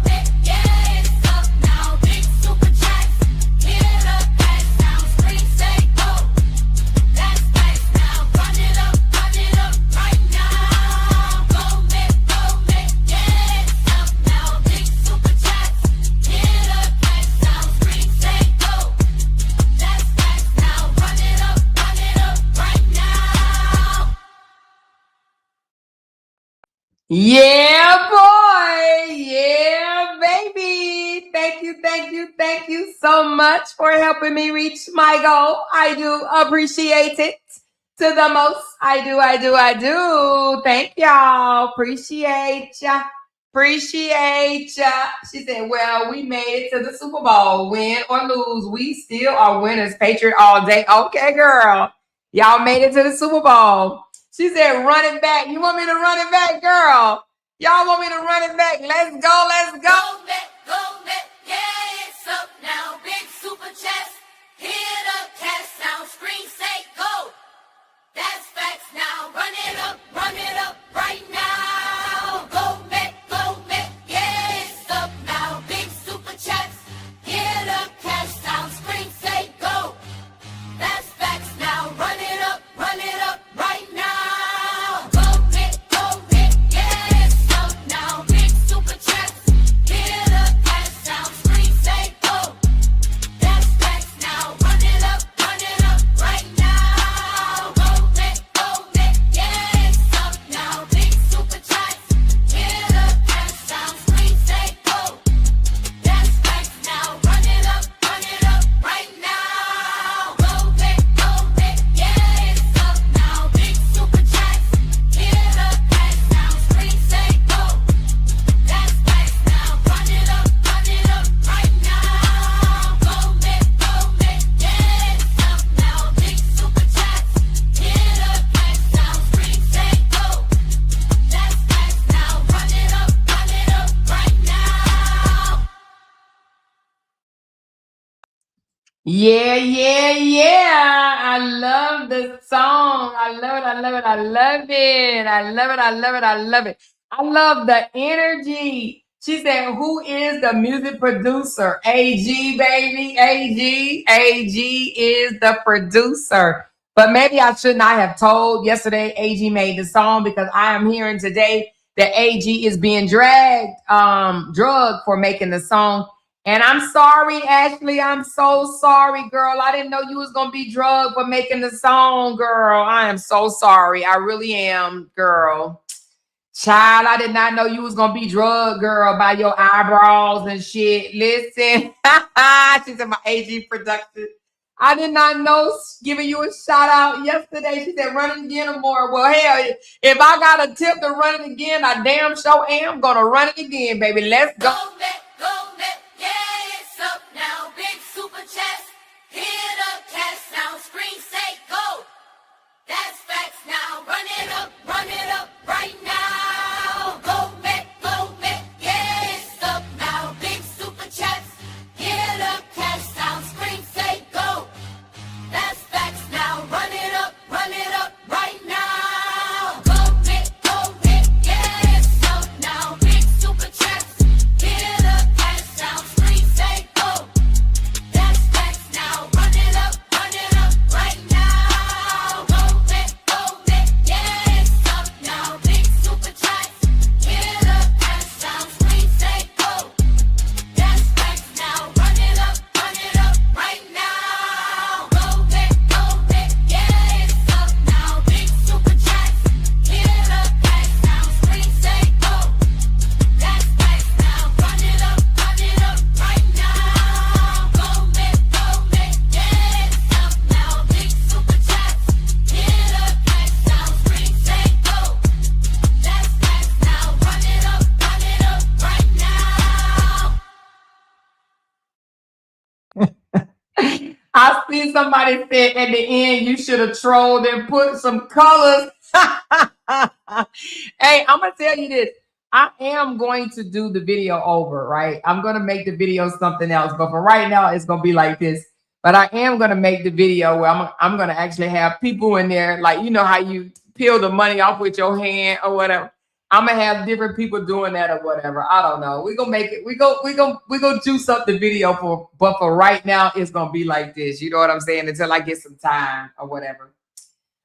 [SPEAKER 1] Met, yeah, it's up now. Big super chest, hit a cash sound, screen say go. That's facts now. Run it up right now. Go, Met, yeah, it's up now. Big super chest, hit a cash sound, screen say go. That's facts now. Run it up right now.
[SPEAKER 2] Yeah, boy. Yeah, baby. Thank you so much for helping me reach my goal. I do appreciate it to the most. I do. Thank y'all. Appreciate ya. She said, well, we made it to the Super Bowl. Win or lose, we still are winners. Patriot all day. Okay, girl. Y'all made it to the Super Bowl. She said, run it back. You want me to run it back, girl? Y'all want me to run it back? Let's go.
[SPEAKER 1] Go, Met, yeah, it's up now. Big super chest, hit a cash sound, screen say go. That's facts now. Run it up right now. Go, Met, yeah, it's up now. Big super chest, hit a cash sound, screen say go. That's facts now. Run it up right now. Go, Met, yeah, it's up now. Big super chest, hit a cash sound, screen say go. That's facts now. Run it up right now. Go, Met, yeah, it's up now. Big super chest, hit a cash sound, screen say go. That's facts now. Run it up right now. Go, Met, yeah, it's up now. Big super chest, hit a cash sound, screen say go. That's facts now. Run it up right now. Go, Met, yeah, it's up now. Big super chest, hit a cash sound, screen say go. That's facts now. Run it up right now.
[SPEAKER 2] Yeah. I love the song. I love it. I love the energy. She said, who is the music producer? AG, baby. AG is the producer. But maybe I should not have told yesterday AG made the song, because I am hearing today that AG is being drugged for making the song. And I'm sorry, Ashley. I'm so sorry, girl. I didn't know you was going to be drugged for making the song, girl. I am so sorry. I really am, girl. Child, I did not know you was going to be drugged, girl, by your eyebrows and shit. Listen. She said my AG production. I did not know. Giving you a shout out yesterday. She said, run it again or more. Well, hell, if I got a tip to run it again, I damn sure am going to run it again, baby. Let's go.
[SPEAKER 1] Go, Met, yeah, it's up now. Big super chest, hit a cash sound, screen say go. That's facts now. Run it up right now. Go, Met, yeah, it's up now. Big super chest, hit a cash sound, screen say go. That's facts now. Run it up right now. Go, Met, yeah, it's up now. Big super chest, hit
[SPEAKER 2] see somebody said at the end you should have trolled and put some colors. Hey, I'm gonna tell you this. I am going to do the video over, right? I'm gonna make the video something else, but for right now, it's gonna be like this. But I am gonna make the video where I'm gonna actually have people in there, like you know how you peel the money off with your hand or whatever. I'm gonna have different people doing that or whatever. I don't know. We're gonna make it. We go juice up the video for, but for right now, it's gonna be like this. You know what I'm saying? Until I get some time or whatever.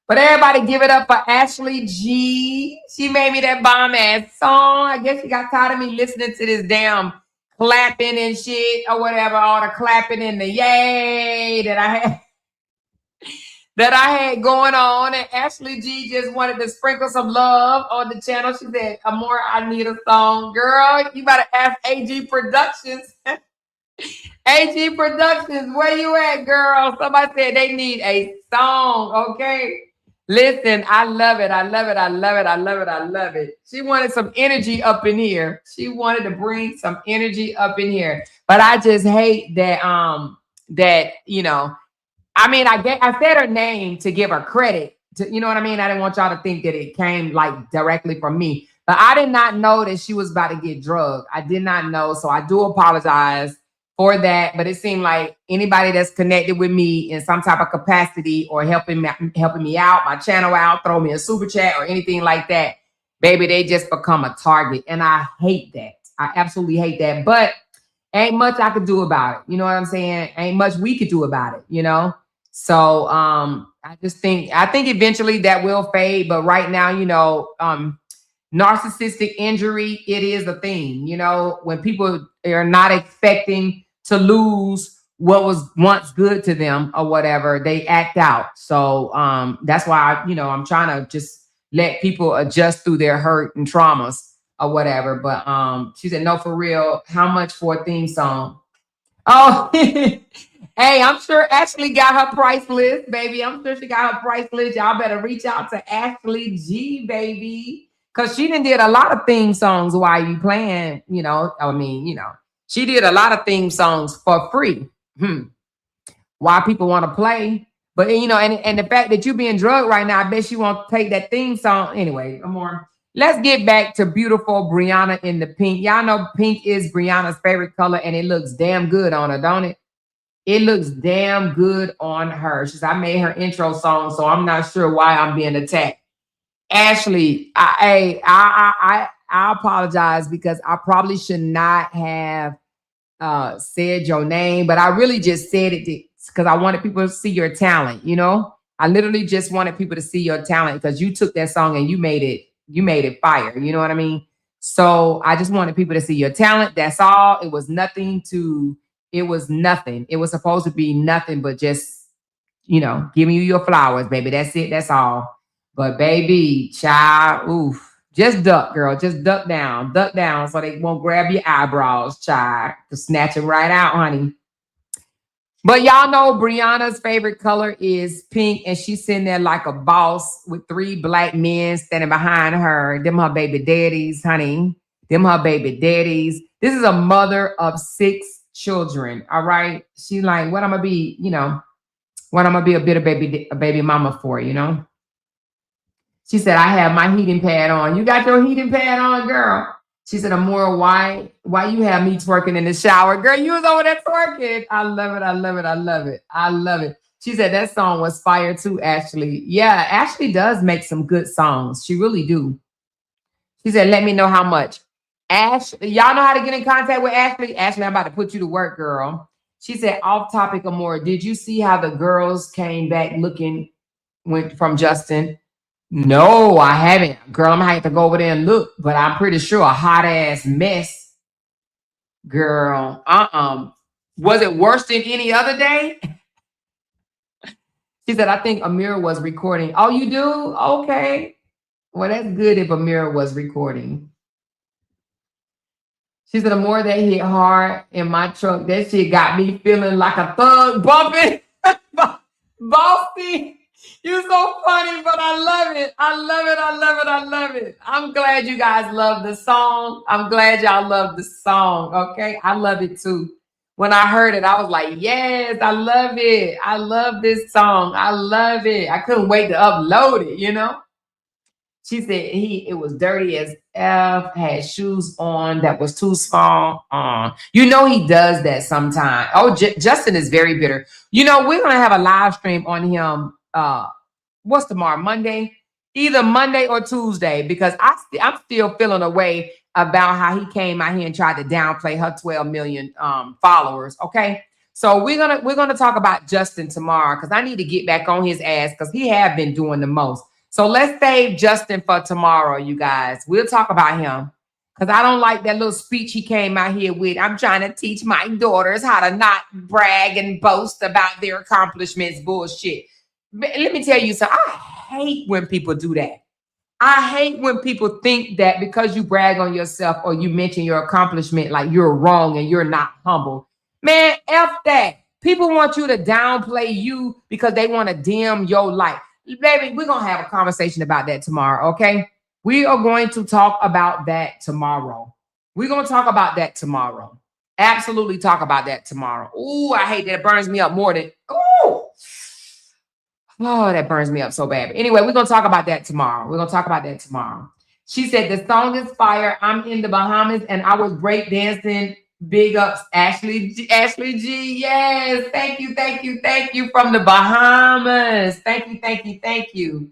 [SPEAKER 2] But everybody give it up for Ashley G. She made me that bomb ass song. I guess she got tired of me listening to this damn clapping and shit or whatever. All the clapping and the yay that I had going on. And Ashley G just wanted to sprinkle some love on the channel. She said, Amor, I need a song. Girl, you better ask AG Productions. AG Productions, where you at, girl? Somebody said they need a song, okay? Listen, I love it. I love it. I love it. I love it. I love it. She wanted some energy up in here. She wanted to bring some energy up in here. But I just hate that, you know, I mean, I said her name to give her credit. You know what I mean? I didn't want y'all to think that it came like directly from me. But I did not know that she was about to get drugged. I did not know. So I do apologize for that. But it seemed like anybody that's connected with me in some type of capacity or helping me out, my channel out, throw me a super chat or anything like that, baby, they just become a target. And I hate that. I absolutely hate that. But ain't much I could do about it. You know what I'm saying? Ain't much we could do about it, you know? So I think eventually that will fade. But right now, you know, narcissistic injury, it is a thing. You know, when people are not expecting to lose what was once good to them or whatever, they act out. So that's why I'm trying to just let people adjust through their hurt and traumas or whatever. But she said, no, for real, how much for a theme song? Oh, hey, I'm sure Ashley got her price list, baby. I'm sure she got her price list. Y'all better reach out to Ashley G, baby. Because she done did a lot of theme songs while you playing, you know. I mean, you know, she did a lot of theme songs for free. Why people want to play. But, you know, and the fact that you being drugged right now, I bet she won't take that theme song. Anyway, more. Let's get back to beautiful Briana in the pink. Y'all know pink is Briana's favorite color, and it looks damn good on her, don't it? It looks damn good on her. She said, I made her intro song, so I'm not sure why I'm being attacked. Ashley, I apologize because I probably should not have said your name, but I really just said it because I wanted people to see your talent, you know? I literally just wanted people to see your talent because you took that song and you made it fire. You know what I mean? So I just wanted people to see your talent. That's all. It was nothing. It was supposed to be nothing but just, you know, giving you your flowers, baby. That's it. That's all. But baby, child, oof. Just duck, girl. Just duck down so they won't grab your eyebrows, child. To snatch them right out, honey. But y'all know Briana's favorite color is pink, and she's sitting there like a boss with 3 black men standing behind her. Them her baby daddies, honey. Them her baby daddies. This is a mother of 6 children, all right? She's like, what I'm going to be, you know, what I'm going to be a baby mama for, you know? She said, I have my heating pad on. You got your heating pad on, girl? She said, Amora, why you have me twerking in the shower? Girl, you was over there twerking. I love it. I love it. I love it. I love it. She said that song was fire too, Ashley. Yeah, Ashley does make some good songs. She really do. She said, let me know how much. Ashley, y'all know how to get in contact with Ashley? Ashley, I'm about to put you to work, girl. She said, off topic, Amora, did you see how the girls came back went from Justin? No, I haven't. Girl, I'm gonna have to go over there and look, but I'm pretty sure a hot ass mess. Girl, was it worse than any other day? She said, I think Amira was recording. Oh, you do? Okay. Well, that's good if Amira was recording. She said, the more that hit hard in my truck, that shit got me feeling like a thug bumping. Bossy. You're so funny, but I love it. I love it. I love it. I love it. I'm glad you guys love the song. I'm glad y'all love the song. Okay. I love it too. When I heard it, I was like, yes, I love it. I love this song. I love it. I couldn't wait to upload it, you know? She said it was dirty as F, had shoes on that was too small. You know he does that sometimes. Oh, Justin is very bitter. You know, we're gonna have a live stream on him. What's tomorrow? Monday? Either Monday or Tuesday, because I'm still feeling a way about how he came out here and tried to downplay her 12 million followers. Okay. So we're gonna talk about Justin tomorrow because I need to get back on his ass because he have been doing the most. So let's save Justin for tomorrow, you guys. We'll talk about him because I don't like that little speech he came out here with. I'm trying to teach my daughters how to not brag and boast about their accomplishments. Bullshit. Let me tell you something. I hate when people do that. I hate when people think that because you brag on yourself or you mention your accomplishment, like you're wrong and you're not humble. Man, F that. People want you to downplay you because they want to dim your light. Baby, we're going to have a conversation about that tomorrow, okay? We are going to talk about that tomorrow. We're going to talk about that tomorrow. Absolutely talk about that tomorrow. Ooh, I hate that. It burns me up more than... Ooh. Oh, that burns me up so bad. But anyway, we're going to talk about that tomorrow. We're going to talk about that tomorrow. She said, the song is fire. I'm in the Bahamas and I was break dancing. Big ups, Ashley G. Ashley G. Yes. Thank you. Thank you. Thank you from the Bahamas. Thank you. Thank you. Thank you.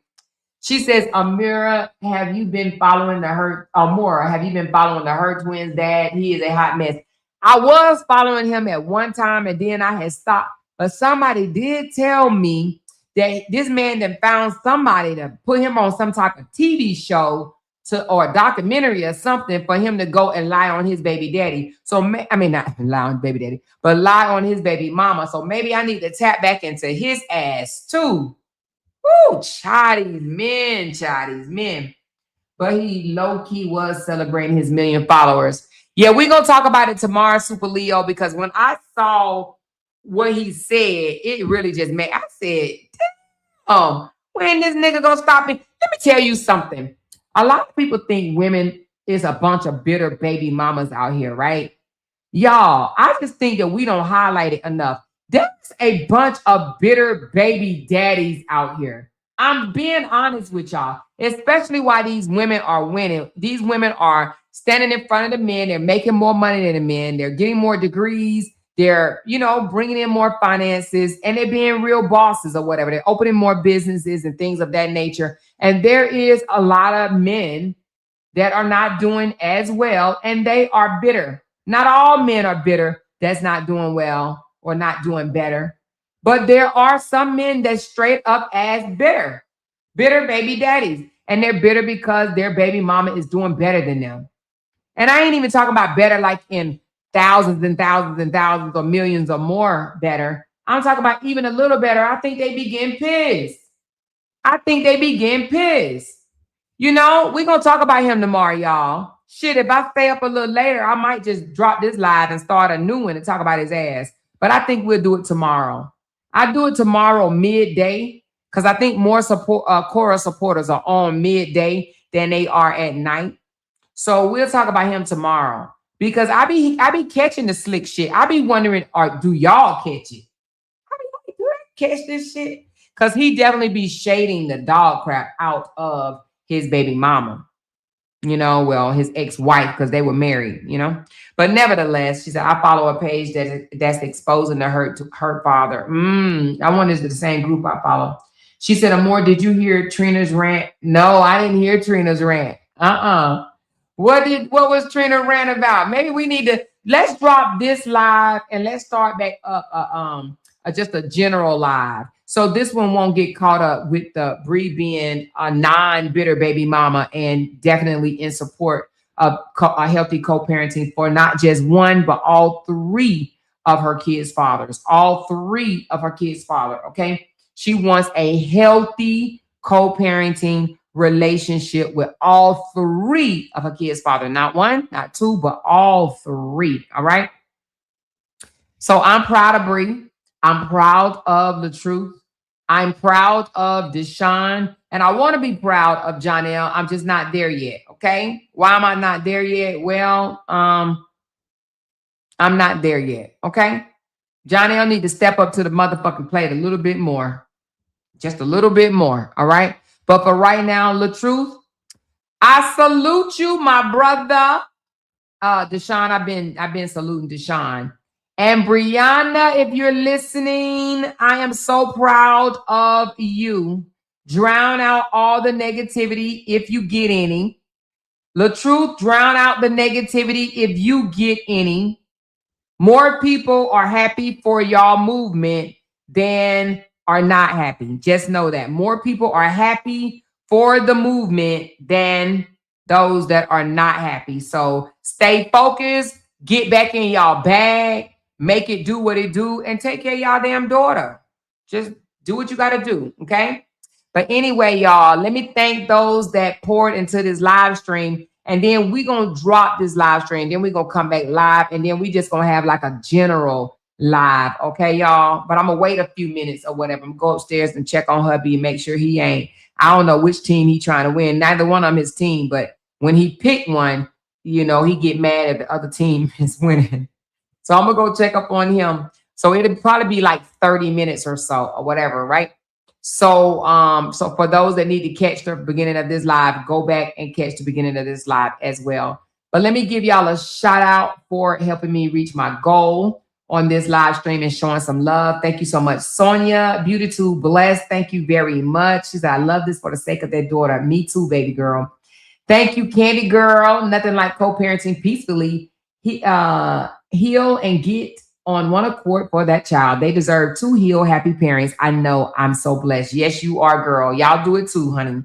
[SPEAKER 2] She says, Amira, have you been following the Hurt? Amora, have you been following the Hurt twins' dad? He is a hot mess. I was following him at one time and then I had stopped. But somebody did tell me that this man then found somebody to put him on some type of TV show or a documentary or something for him to go and lie on his baby daddy. So, I mean, not lie on baby daddy, but lie on his baby mama. So maybe I need to tap back into his ass too. Woo, chotties, men. But he low-key was celebrating his 1 million followers. Yeah, we're going to talk about it tomorrow, Super Leo, because when I saw what he said, it really just made, I said, when this nigga gonna stop me? Let me tell you something. A lot of people think women is a bunch of bitter baby mamas out here, right? Y'all, I just think that we don't highlight it enough. There's a bunch of bitter baby daddies out here. I'm being honest with y'all, especially why these women are winning. These women are standing in front of the men. They're making more money than the men. They're getting more degrees. They're, bringing in more finances and they're being real bosses or whatever. They're opening more businesses and things of that nature. And there is a lot of men that are not doing as well and they are bitter. Not all men are bitter that's not doing well or not doing better. But there are some men that straight up as bitter baby daddies. And they're bitter because their baby mama is doing better than them. And I ain't even talking about better like in thousands and thousands and thousands or millions or more better. I'm talking about even a little better. I think they be getting pissed. We're going to talk about him tomorrow, y'all. Shit, if I stay up a little later, I might just drop this live and start a new one and talk about his ass. But I think we'll do it tomorrow. I do it tomorrow midday because I think more Cora supporters are on midday than they are at night. So we'll talk about him tomorrow because I be catching the slick shit. I be wondering, do y'all catch it? Do I catch this shit? Because he definitely be shading the dog crap out of his baby mama. His ex-wife, because they were married, But nevertheless, she said, I follow a page that's exposing the hurt father. I wonder if it's the same group I follow. She said, Amor, did you hear Trina's rant? No, I didn't hear Trina's rant. What was Trina rant about? Maybe we need to, let's drop this live and let's start back up just a general live. So this one won't get caught up with the Bree being a non-bitter baby mama and definitely in support of a healthy co-parenting for not just one, but all three of her kids' fathers. All three of her kids' father, okay? She wants a healthy co-parenting relationship with all three of her kids' father. Not one, not two, but all three, all right? So I'm proud of Bree. I'm proud of the truth. I'm proud of Deshaun. And I want to be proud of Jonelle. I'm just not there yet. Okay. Why am I not there yet? Well, I'm not there yet. Okay. Johnny, I need to step up to the motherfucking plate a little bit more. Just a little bit more. All right. But for right now, LaTruth, I salute you, my brother. Deshaun, I've been saluting Deshaun. And Briana, if you're listening, I am so proud of you. Drown out all the negativity if you get any. LaTruth, drown out the negativity if you get any. More people are happy for y'all movement than are not happy. Just know that more people are happy for the movement than those that are not happy. So stay focused, get back in y'all bag, make it do what it do, and take care of y'all damn daughter. Just do what you got to do, okay? But anyway, y'all, let me thank those that poured into this live stream. And then we're going to drop this live stream. Then we're going to come back live. And then we just going to have like a general live. Okay, y'all? But I'm going to wait a few minutes or whatever. I'm going to go upstairs and check on hubby and make sure he ain't. I don't know which team he trying to win. Neither one of them his team. But when he pick one, you know, he get mad if the other team is winning. So I'm going to go check up on him. So it'll probably be like 30 minutes or so or whatever, right? So so for those that need to catch the beginning of this live, go back and catch the beginning of this live as well. But let me give y'all a shout out for helping me reach my goal on this live stream and showing some love. Thank you so much, Sonia. Beauty to Blessed. Thank you very much. She said, I love this for the sake of their daughter. Me too, baby girl. Thank you, Candy Girl. Nothing like co-parenting peacefully. Heal and get on one accord for that child. They deserve to heal happy parents. I know. I'm so blessed. Yes, you are, girl. Y'all do it too, honey.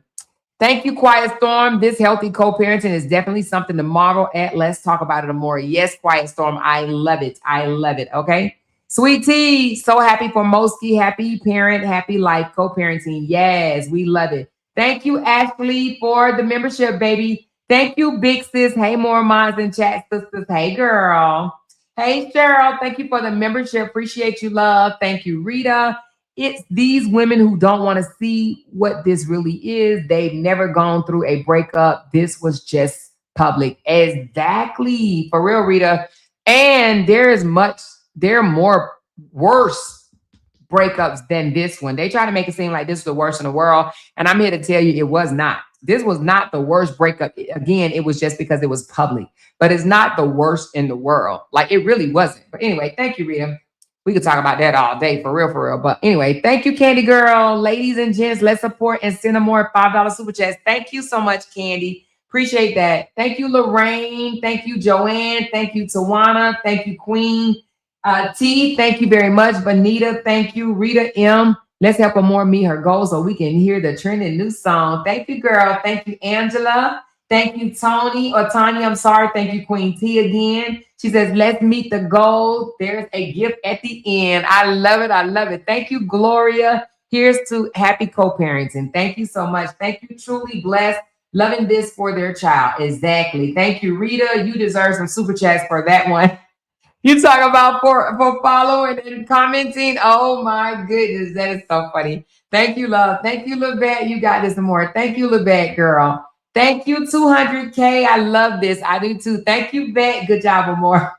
[SPEAKER 2] Thank you, Quiet Storm. This healthy co-parenting is definitely something to model at. Let's talk about it more. Yes, Quiet Storm. I love it. I love it. Okay. Sweet Tea. So happy for Moski. Happy parent, happy life, co-parenting. Yes, we love it. Thank you, Ashley, for the membership, baby. Thank you, Big Sis. Hey, more moms and chat sisters. Hey, girl. Hey, Cheryl, thank you for the membership. Appreciate you, love. Thank you, Rita. It's these women who don't want to see what this really is. They've never gone through a breakup. This was just public. Exactly. For real, Rita. And there are more worse breakups than this one. They try to make it seem like this is the worst in the world. And I'm here to tell you it was not. This was not the worst breakup. Again, it was just because it was public. But it's not the worst in the world. Like, it really wasn't. But anyway, thank you, Rita. We could talk about that all day, for real, for real. But anyway, thank you, Candy Girl. Ladies and gents, let's support and send them more $5 super chats. Thank you so much, Candy. Appreciate that. Thank you, Lorraine. Thank you, Joanne. Thank you, Tawana. Thank you, Queen. T, thank you very much. Bonita, thank you. Rita M, let's help her more meet her goals so we can hear the trending new song. Thank you, girl. Thank you, Angela. Thank you, Tony or Tanya. I'm sorry. Thank you, Queen T again. She says, let's meet the goal. There's a gift at the end. I love it. I love it. Thank you, Gloria. Here's to happy co-parenting. Thank you so much. Thank you, Truly Blessed. Loving this for their child. Exactly. Thank you, Rita. You deserve some super chats for that one. You talk about for following and commenting. Oh my goodness, that is so funny. Thank you, love. Thank you, Levette. You got this more. Thank you, Levette, girl. Thank you, 200K. I love this. I do too. Thank you, Vet. Good job, Amore.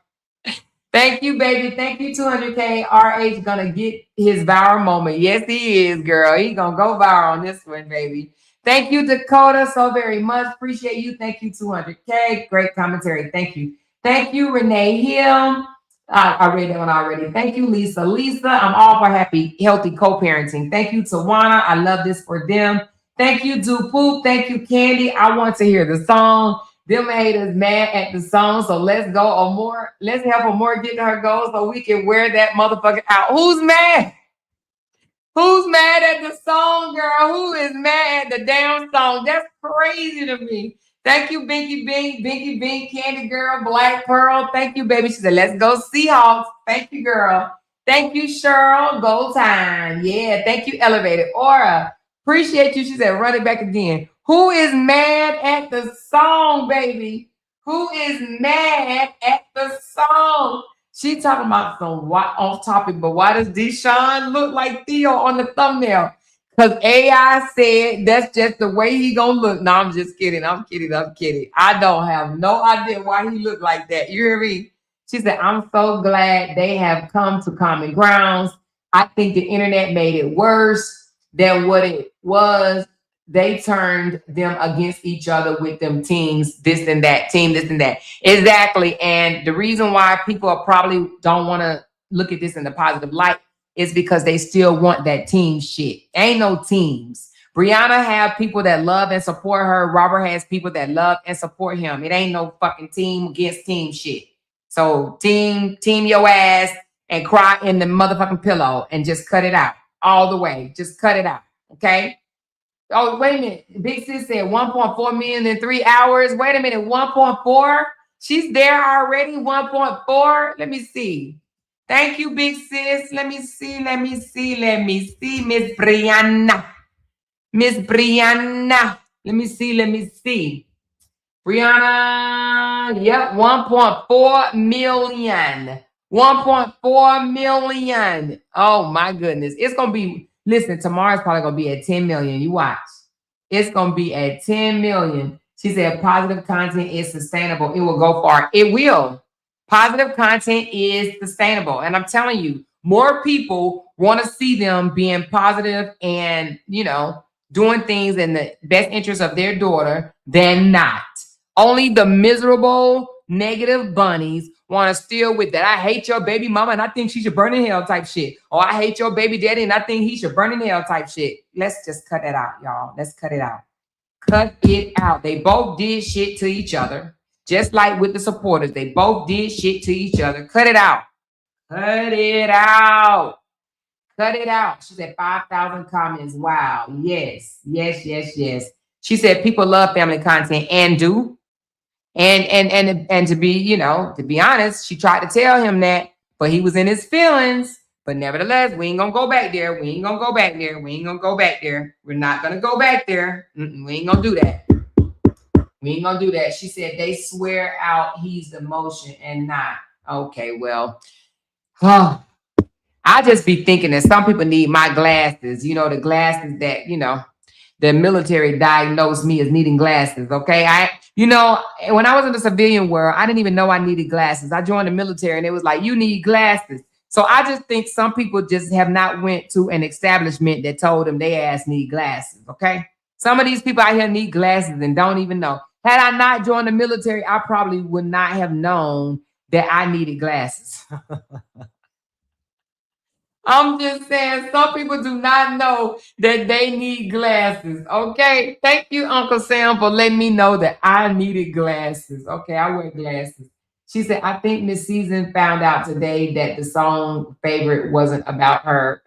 [SPEAKER 2] Thank you, baby. Thank you, 200K. RH gonna get his viral moment. Yes, he is, girl. He gonna go viral on this one, baby. Thank you, Dakota, so very much. Appreciate you. Thank you, 200K. Great commentary. Thank you. Thank you, Renee Hill. I read that one already. Thank you, Lisa. Lisa, I'm all for happy, healthy co-parenting. Thank you, Tawana. I love this for them. Thank you, Dupoop. Thank you, Candy. I want to hear the song. Them haters mad at the song, so let's go or more. Let's help Amore get to her goal so we can wear that motherfucker out. Who's mad? Who's mad at the song, girl? Who is mad at the damn song? That's crazy to me. Thank you, Binky Bink, Binky Bink, Candy Girl, Black Pearl. Thank you, baby. She said, let's go Seahawks. Thank you, girl. Thank you, Cheryl. Go time. Yeah, thank you, Elevated. Aura, appreciate you. She said, run it back again. Who is mad at the song, baby? Who is mad at the song? She talking about some off topic, but why does Deshaun look like Theo on the thumbnail? Because AI said that's just the way he gonna look. No, I'm just kidding. I'm kidding. I don't have no idea why he looked like that. You hear me? She said, I'm so glad they have come to common grounds. I think the internet made it worse than what it was. They turned them against each other with them teams, this and that, team, this and that. Exactly. And the reason why people probably don't want to look at this in the positive light is because they still want that team shit. Ain't no teams. Briana have people that love and support her. Robert has people that love and support him. It ain't no fucking team against team shit. So team your ass and cry in the motherfucking pillow and just cut it out all the way. Just cut it out. Okay. Oh, wait a minute. Big Sis said 1.4 million in 3 hours. Wait a minute. 1.4. She's there already. 1.4. Let me see. Thank you, Big Sis. Let me see. Miss Briana. Let me see. Briana, yep, 1.4 million. 1.4 million. Oh my goodness. It's gonna be, listen, tomorrow's probably gonna be at 10 million. You watch. It's gonna be at 10 million. She said positive content is sustainable. It will go far. It will. Positive content is sustainable. And I'm telling you, more people want to see them being positive and, doing things in the best interest of their daughter than not. Only the miserable, negative bunnies want to steal with that. I hate your baby mama and I think she should burn in hell type shit. Or I hate your baby daddy and I think he should burn in hell type shit. Let's just cut that out, y'all. Let's cut it out. Cut it out. They both did shit to each other. Just like with the supporters. They both did shit to each other. Cut it out. Cut it out. Cut it out. She said 5,000 comments. Wow. Yes. She said people love family content and do. And to be, to be honest, she tried to tell him that, but he was in his feelings. But nevertheless, we ain't gonna go back there. We're not gonna go back there. We ain't gonna do that. She said they swear out he's the motion and not. Okay, well, I just be thinking that some people need my glasses, the glasses that, the military diagnosed me as needing glasses. Okay. When I was in the civilian world, I didn't even know I needed glasses. I joined the military and it was like, you need glasses. So I just think some people just have not went to an establishment that told them they ass need glasses. Okay. Some of these people out here need glasses and don't even know. Had I not joined the military, I probably would not have known that I needed glasses. I'm just saying, some people do not know that they need glasses. Okay. Thank you, Uncle Sam, for letting me know that I needed glasses. Okay. I wear glasses. She said, I think Miss Season found out today that the song Favorite wasn't about her.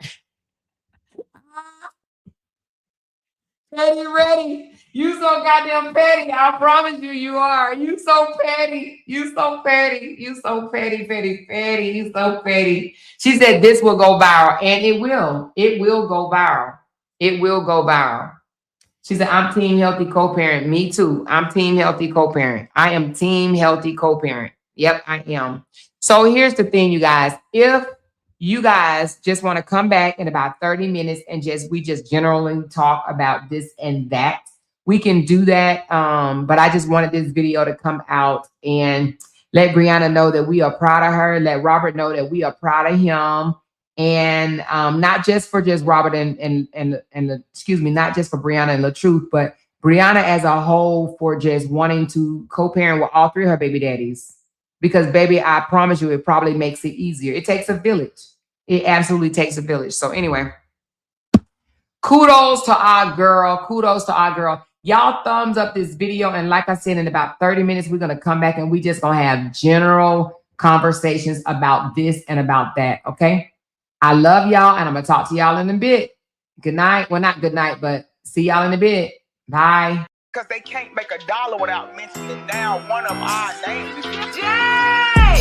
[SPEAKER 2] Petty ready. You so goddamn petty. I promise you are. You so petty. You so petty. You so petty. You so petty. She said this will go viral. And it will. It will go viral. It will go viral. She said, I'm team healthy co-parent. Me too. I'm team healthy co-parent. I am team healthy co-parent. Yep, I am. So here's the thing, you guys. If you guys just want to come back in about 30 minutes and we just generally talk about this and that, we can do that. But I just wanted this video to come out and let Briana know that we are proud of her. Let Robert know that we are proud of him. And not just for just Robert not just for Briana and LaTruth, but Briana as a whole for just wanting to co-parent with all three of her baby daddies. Because, baby, I promise you, it probably makes it easier. It takes a village. It absolutely takes a village. So anyway, kudos to our girl. Y'all thumbs up this video. And like I said, in about 30 minutes, we're going to come back and we just going to have general conversations about this and about that. Okay. I love y'all. And I'm going to talk to y'all in a bit. Good night. Well, not good night, but see y'all in a bit. Bye.
[SPEAKER 4] Because they can't make $1 without mentioning down one of our names.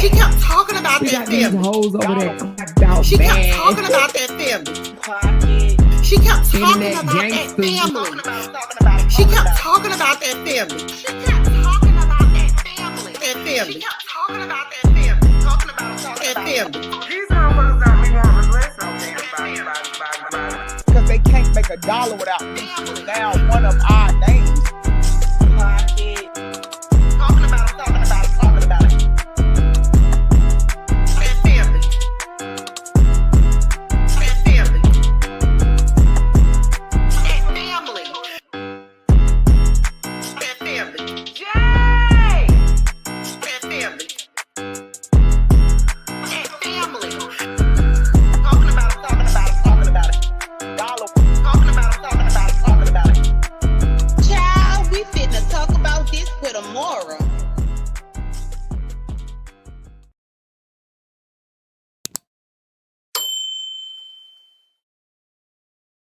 [SPEAKER 1] She kept talking about that family.
[SPEAKER 2] Hoes over there.
[SPEAKER 1] She kept talking about that family. She kept talking about that family. She kept talking about that family. She kept talking about that family. That family. She kept talking about that family. Talking about that family.
[SPEAKER 4] These motherfuckers got me want to regret something. Because they can't make $1 without mentioning down one of our names.